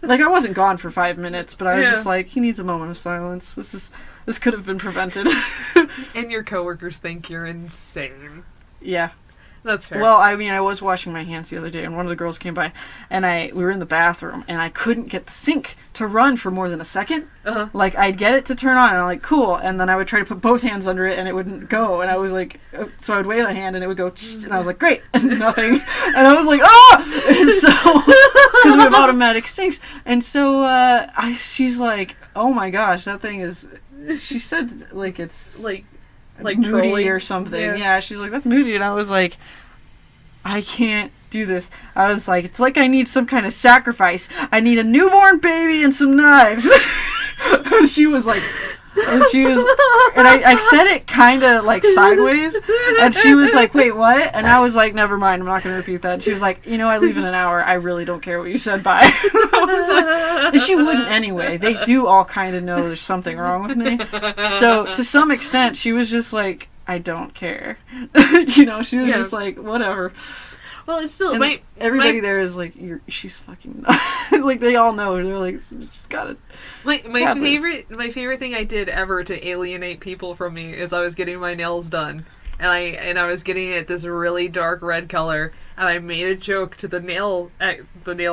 Like I wasn't gone for 5 minutes, but I was just like, "He needs a moment of silence. This could have been prevented." And your coworkers think you're insane. Yeah. That's fair. Well, I mean, I was washing my hands the other day, and one of the girls came by, and we were in the bathroom, and I couldn't get the sink to run for more than a second. Uh-huh. Like, I'd get it to turn on, and I'm like, cool, and then I would try to put both hands under it, and it wouldn't go, and I was like, so I would wave a hand, and it would go, and I was like, great, and nothing, and I was like, ah! And so, because we have automatic sinks, and so, she's like, oh my gosh, that thing is, she said, like, it's, like moody trolling or something. Yeah, she's like, that's moody, and I was like, I can't do this. I was like, it's like I need some kind of sacrifice. I need a newborn baby and some knives. And she was like, and I said it kind of like sideways, and she was like, wait, what? And I was like, never mind, I'm not going to repeat that. And she was like, I leave in an hour. I really don't care what you said, bye. I was like, and she wouldn't anyway. They do all kind of know there's something wrong with me. So to some extent, she was just like, I don't care. She was just like, whatever. Well, it's still everybody there is like, she's fucking nuts. Like they all know. They're like, she's got it. My favorite thing I did ever to alienate people from me is I was getting my nails done, and I was getting it this really dark red color, and I made a joke to the nail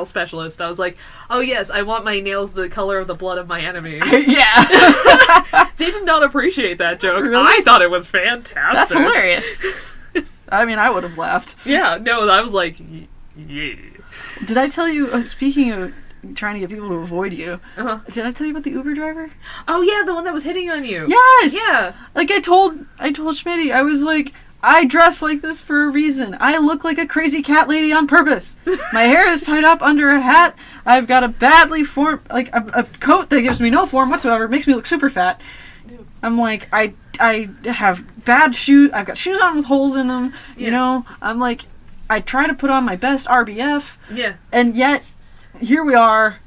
specialist. I was like, "Oh yes, I want my nails the color of the blood of my enemies." Yeah. They did not appreciate that joke. Really? I thought it was fantastic. That's hilarious. I mean, I would have laughed. Yeah, no, I was like, yeah. Did I tell you, speaking of trying to get people to avoid you, did I tell you about the Uber driver? Oh yeah, the one that was hitting on you. Yes! Yeah. Like I told Schmitty, I was like, I dress like this for a reason. I look like a crazy cat lady on purpose. My hair is tied up under a hat. I've got a badly formed, like a coat that gives me no form whatsoever. It makes me look super fat. I'm like, I have bad shoes. I've got shoes on with holes in them. Yeah. I'm like, I try to put on my best RBF. Yeah. And yet, here we are.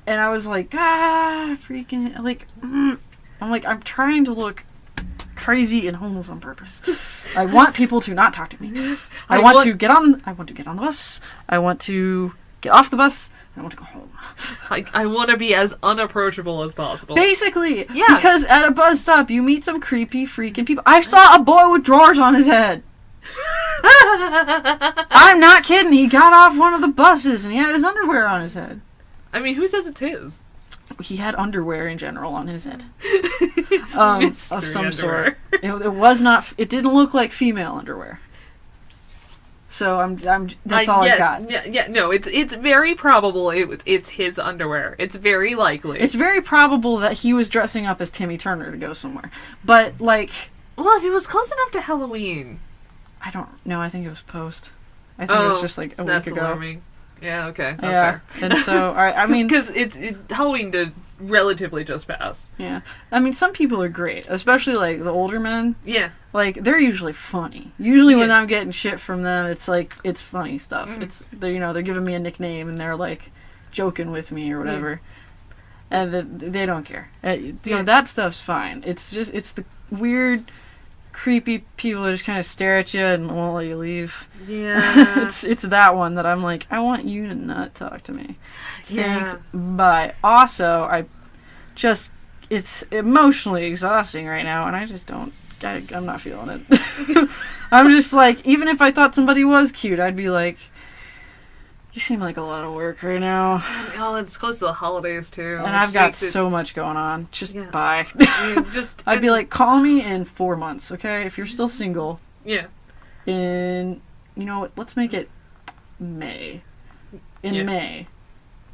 And I was like, freaking, like, I'm like, I'm trying to look crazy and homeless on purpose. I want people to not talk to me. I want to get on the bus. I want to get off the bus. I want to go home. I want to be as unapproachable as possible. Basically. Yeah. Because at a bus stop, you meet some creepy freaking people. I saw a boy with drawers on his head. I'm not kidding. He got off one of the buses and he had his underwear on his head. I mean, who says it's his? He had underwear in general on his head. Of some underwear. sort. It was not. It didn't look like female underwear. So that's all I got. Yeah, no, it's very probable it's his underwear. It's very likely. It's very probable that he was dressing up as Timmy Turner to go somewhere. But like, well, if it was close enough to Halloween, I don't know. I think it was post. I think it was just like a week ago. Alarming. Yeah, okay, that's fair. And so I mean, because Halloween did relatively just pass. Yeah, I mean, some people are great, especially like the older men. Yeah. Like, they're usually funny. Usually when I'm getting shit from them, it's like, it's funny stuff. They're giving me a nickname and they're like joking with me or whatever. And they don't care. That stuff's fine. It's the weird, creepy people that just kind of stare at you and won't let you leave. Yeah. It's that one that I'm like, I want you to not talk to me. Yeah. Thanks, bye. Also, it's emotionally exhausting right now and I just don't. I'm not feeling it. I'm just like, even if I thought somebody was cute, I'd be like, you seem like a lot of work right now. Oh, it's close to the holidays too. And I've got so much going on. Just bye. I'd be like, call me in 4 months, okay? If you're still single. Yeah. You know what? Let's make it May. In May.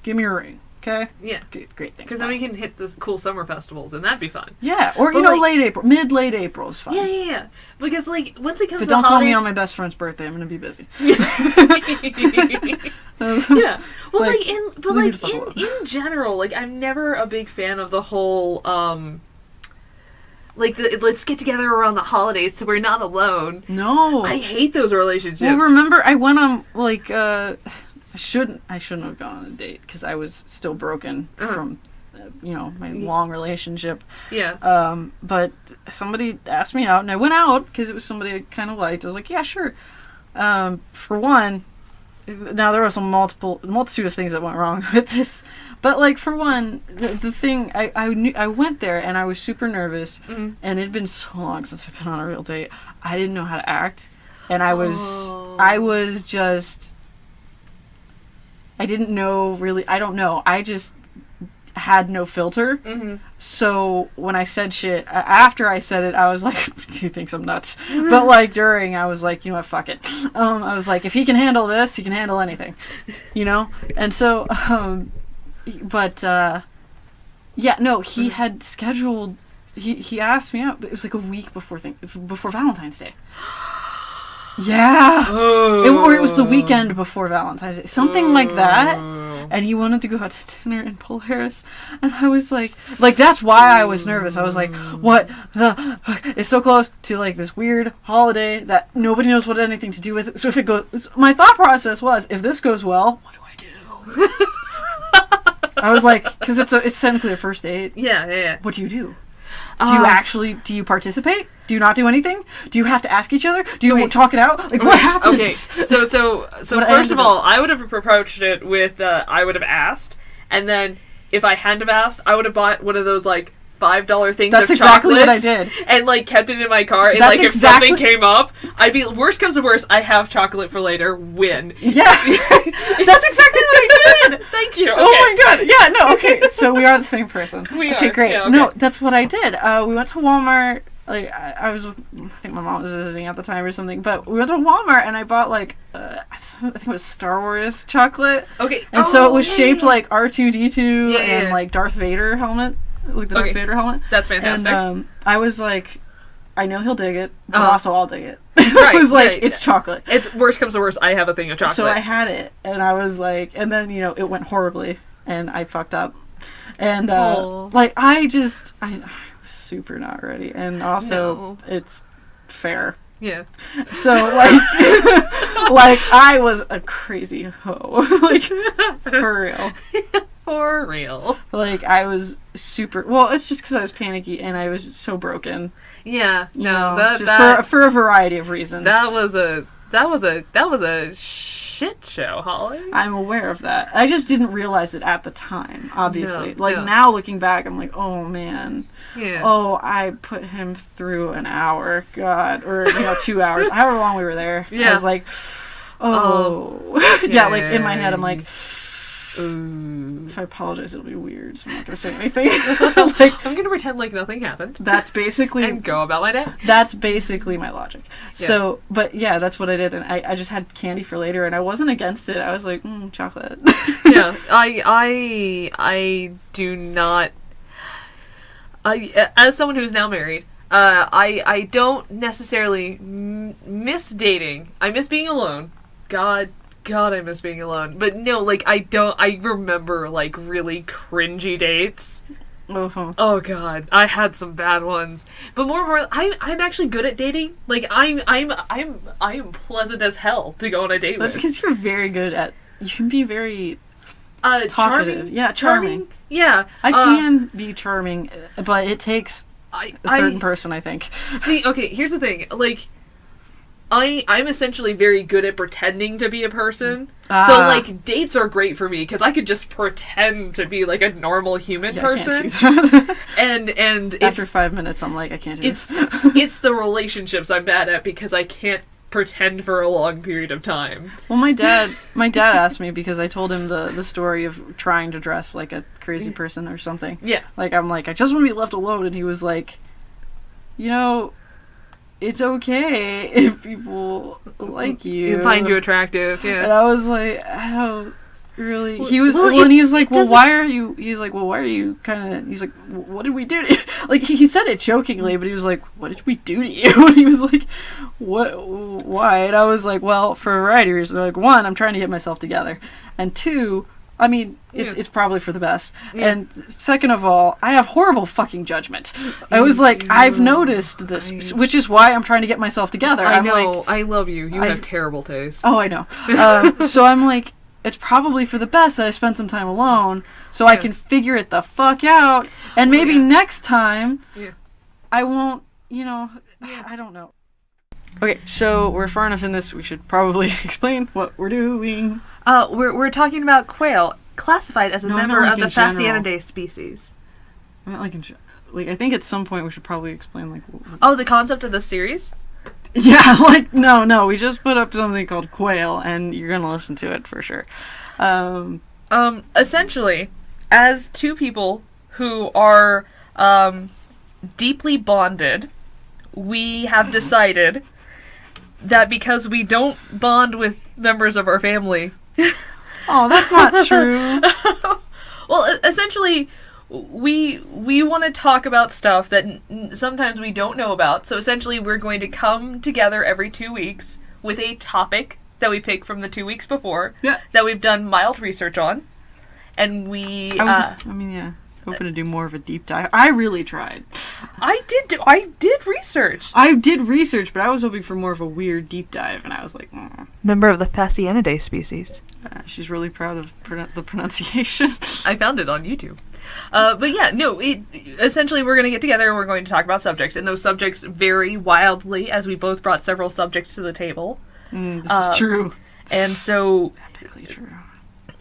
Give me a ring, okay? Yeah. Great, thanks. Because then we can hit the cool summer festivals, and that'd be fun. Yeah, or, late April. Late April is fun. Yeah. Because, like, once it comes but to don't the call me holidays... on my best friend's birthday. I'm going to be busy. Yeah. Well, like, in general, like, I'm never a big fan of the whole, let's get together around the holidays so we're not alone. No. I hate those relationships. Well, remember, I went on, like, I shouldn't have gone on a date because I was still broken from, my long relationship. Yeah. But somebody asked me out, and I went out because it was somebody I kind of liked. I was like, yeah, sure. For one, now there was a multitude of things that went wrong with this, but like for one, the thing I went there and I was super nervous, and it had been so long since I've been on a real date. I didn't know how to act, and I was just, I didn't know really. I don't know. I just had no filter. So when I said shit, after I said it, I was like, he thinks I'm nuts. But like during, I was like, you know what, fuck it. I was like, if he can handle this, he can handle anything, And so, he had scheduled. He asked me out, but it was like a week before Valentine's Day. Yeah. Or it was the weekend before Valentine's Day. Something like that. And he wanted to go out to dinner in Polaris. And I was like, that's why I was nervous. I was like, what the... It's so close to, like, this weird holiday that nobody knows what anything to do with it. So if it goes... My thought process was, if this goes well, what do I do? I was like, because it's technically a first date. Yeah. What do you do? Do you participate? Do you not do anything? Do you have to ask each other? Do you talk it out? Like, what happens? Okay, so first of all, I would have approached it with, I would have asked, and then if I hadn't have asked, I would have bought one of those, like, $5 things That's of exactly chocolates. what I did. And, like, kept it in my car. And, That's like, if something came up, I'd be, worst comes to worst, I have chocolate for later, win. Yeah. That's exactly what I did. Thank you. Okay. Oh my god. Yeah, no, okay. So we are the same person. We are. Okay, great. Yeah, okay. No, that's what I did. We went to Walmart. Like, I was with, I think my mom was visiting at the time or something, but we went to Walmart and I bought, like, I think it was Star Wars chocolate. Okay. And so it was shaped like R2-D2 and, like, Darth Vader helmet. Like the Darth Vader helmet. That's fantastic. And I was like, I know he'll dig it, but also I'll dig it. Right, I was like, it's chocolate. It's worst comes to worst, I have a thing of chocolate. So I had it, and I was like, and then, it went horribly, and I fucked up. And, like, I was super not ready. And also, it's fair. Yeah. So, like, I was a crazy hoe. Like, for real. For real. Like, I was super... Well, it's just because I was panicky and I was so broken. Yeah. No, for a variety of reasons. That was a shit show, Holly. I'm aware of that. I just didn't realize it at the time, obviously. Now looking back, I'm like, oh, man. Yeah. Oh, I put him through an hour. God. Or, 2 hours. However long we were there. Yeah. I was like, oh. Yeah, like, in my head, I'm like... Ooh. If I apologize, it'll be weird, so I'm not going to say anything. Like, I'm going to pretend like nothing happened. That's basically... And go about my day. That's basically my logic. Yeah. So, but yeah, that's what I did, and I just had candy for later, and I wasn't against it. I was like, chocolate. Yeah, I do not... as someone who's now married, I don't necessarily miss dating. I miss being alone. God, I miss being alone. But no, like, I remember, like, really cringy dates. Uh-huh. Oh god, I had some bad ones. But more, I'm actually good at dating. Like, I am pleasant as hell to go on a date with. That's because you're very good at... You can be very... talkative. Charming? Yeah, charming. Yeah. I can be charming, but it takes a certain person, I think. See, okay, here's the thing. Like, I'm essentially very good at pretending to be a person. So, like, dates are great for me, because I could just pretend to be, like, a normal human person. I can't do that. and after 5 minutes, I'm like, I can't do this. It's the relationships I'm bad at, because I can't pretend for a long period of time. Well, my dad asked me, because I told him the story of trying to dress like a crazy person or something. Yeah. Like, I'm like, I just want to be left alone, and he was like, it's okay if people like you. Find you attractive, yeah. And I was like, really. Well, He was, well, and he was like, it well, doesn't- why are you? He's like, well, why are you kind of? He's like, what did we do to you? Like he said it jokingly, but he was like, what did we do to you? And he was like, what? Why? And I was like, well, for a variety of reasons. Like, one, I'm trying to get myself together, and two, I mean, it's probably for the best. Yeah. And second of all, I have horrible fucking judgment. I was like, I've noticed this, which is why I'm trying to get myself together. I I'm know. like, I love you. You have terrible taste. oh, I know. So I'm like, it's probably for the best that I spend some time alone so I can figure it the fuck out. And maybe next time I won't, I don't know. Okay, so we're far enough in this, we should probably explain what we're doing. We're talking about quail, classified as a member of the Phasianidae species. I meant I think at some point we should probably explain, like... Oh, the concept of the series? Yeah, no, we just put up something called Quail, and you're gonna listen to it for sure. Essentially, as two people who are, deeply bonded, we have decided that because we don't bond with members of our family... Oh, that's not true. Well, essentially, we want to talk about stuff that sometimes we don't know about. So essentially, we're going to come together every 2 weeks with a topic that we pick from the 2 weeks before that we've done mild research on, and we. Hoping to do more of a deep dive. I really tried. I did research. I did research, but I was hoping for more of a weird deep dive, and I was like, Member of the Phasianidae species. She's really proud of the pronunciation. I found it on YouTube. But yeah, no, essentially we're going to get together and we're going to talk about subjects, and those subjects vary wildly as we both brought several subjects to the table. This is true. And so... Epically true.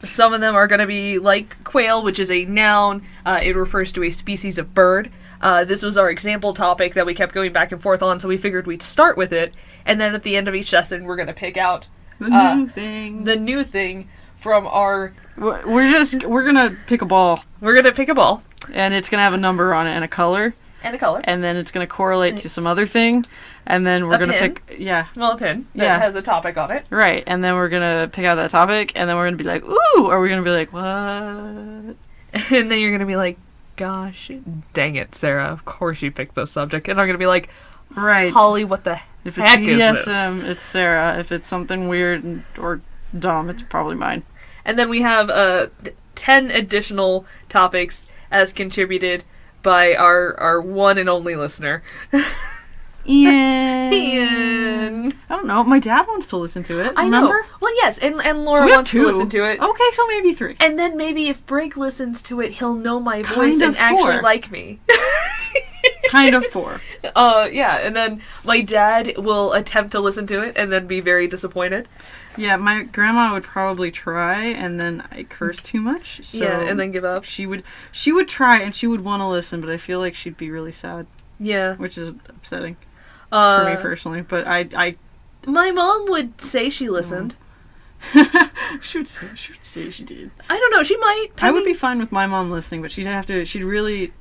Some of them are going to be like quail, which is a noun. It refers to a species of bird. This was our example topic that we kept going back and forth on, so we figured we'd start with it, and then at the end of each lesson we're going to pick out the new thing from our... We're gonna pick a ball. We're gonna pick a ball. And it's gonna have a number on it and a color. And a color. And then it's gonna correlate to some other thing. And then we're gonna pick... Yeah. Well, a pin that has a topic on it. Right. And then we're gonna pick out that topic, and then we're gonna be like, ooh! Or we're gonna be like, what? And then you're gonna be like, gosh, dang it, Sarah, of course you picked this subject. And I'm gonna be like, right, Holly, what the heck is this? It's Sarah. If it's something weird or dumb, it's probably mine. And then we have 10 additional topics as contributed by our one and only listener. Ian. I don't know. My dad wants to listen to it. Remember? I know. Well, yes, and Laura wants to listen to it. Okay, so maybe 3. And then maybe if Brig listens to it, he'll know my voice and actually like me. Kind of 4. Yeah, and then my dad will attempt to listen to it and then be very disappointed. Yeah, my grandma would probably try, and then I curse too much. So yeah, and then give up. She would try, and she would want to listen, but I feel like she'd be really sad. Yeah. Which is upsetting for me personally, but I my mom would say she listened. She would say she did. I don't know, she might. I would be fine with my mom listening, but she'd really...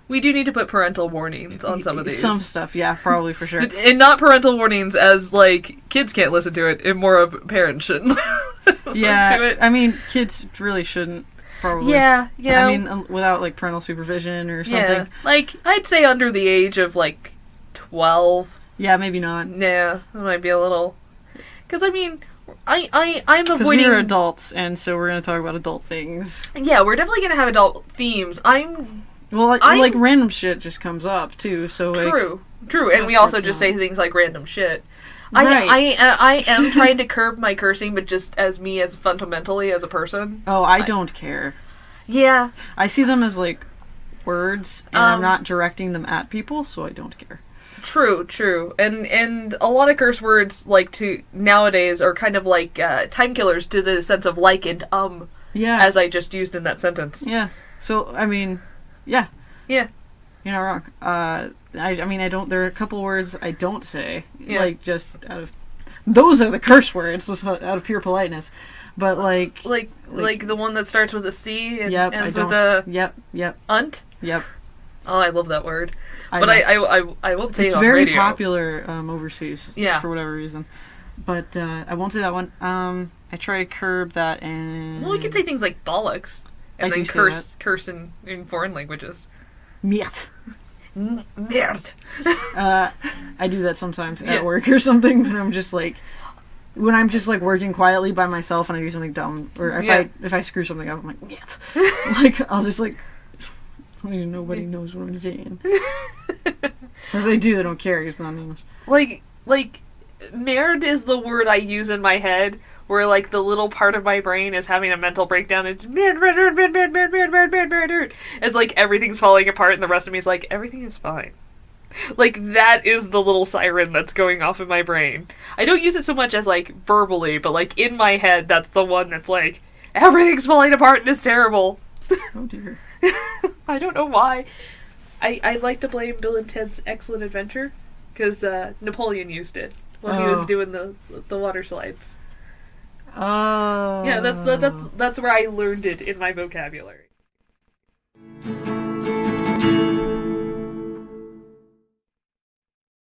We do need to put parental warnings on some of these. Some stuff, yeah, probably, for sure. And not parental warnings as, like, kids can't listen to it, and more of parents shouldn't listen to it. I mean, kids really shouldn't, probably. Yeah. I mean, without, like, parental supervision or something. Yeah, like, I'd say under the age of, like, 12. Yeah, maybe not. Yeah, it might be a little... Because, I mean... I'm avoiding... Because we're adults, and so we're going to talk about adult things. Yeah, we're definitely going to have adult themes. Well, like random shit just comes up, too, so, like... True, and we also just say things like random shit. Right. I am trying to curb my cursing, but just as me as fundamentally as a person. Oh, I don't care. Yeah. I see them as, like, words, and I'm not directing them at people, so I don't care. True. And a lot of curse words, like, nowadays are kind of like time killers to the sense of like and Yeah. as I just used in that sentence. Yeah. So, I mean... Yeah. Yeah. You're not wrong. I mean, I don't... There are a couple words I don't say. Yeah. Like, just out of... Those are the curse words, just out of pure politeness. But, like... Like the one that starts with a C and ends with a... Yep. Unt? Yep. Oh, I love that word. But I won't say it on radio. It's very popular overseas. Yeah. For whatever reason. But I won't say that one. I try to curb that and... Well, we can say things like bollocks. And then curse in foreign languages. Merde. Merde. I do that sometimes at work or something when I'm just like working quietly by myself and I do something dumb, or if I screw something up, I'm like, merde. Like, I'll just like, nobody knows what I'm saying. Or if they do, they don't care. It's not English. Like, merde is the word I use in my head, where like the little part of my brain is having a mental breakdown. It's merde. It's like everything's falling apart, and the rest of me is like, everything is fine. Like, that is the little siren that's going off in my brain. I don't use it so much as like verbally, but like in my head, that's the one that's like, everything's falling apart and it's terrible. Oh dear. I don't know why. I like to blame Bill and Ted's Excellent Adventure, because Napoleon used it while he was doing the water slides. Oh. Yeah, that's where I learned it in my vocabulary.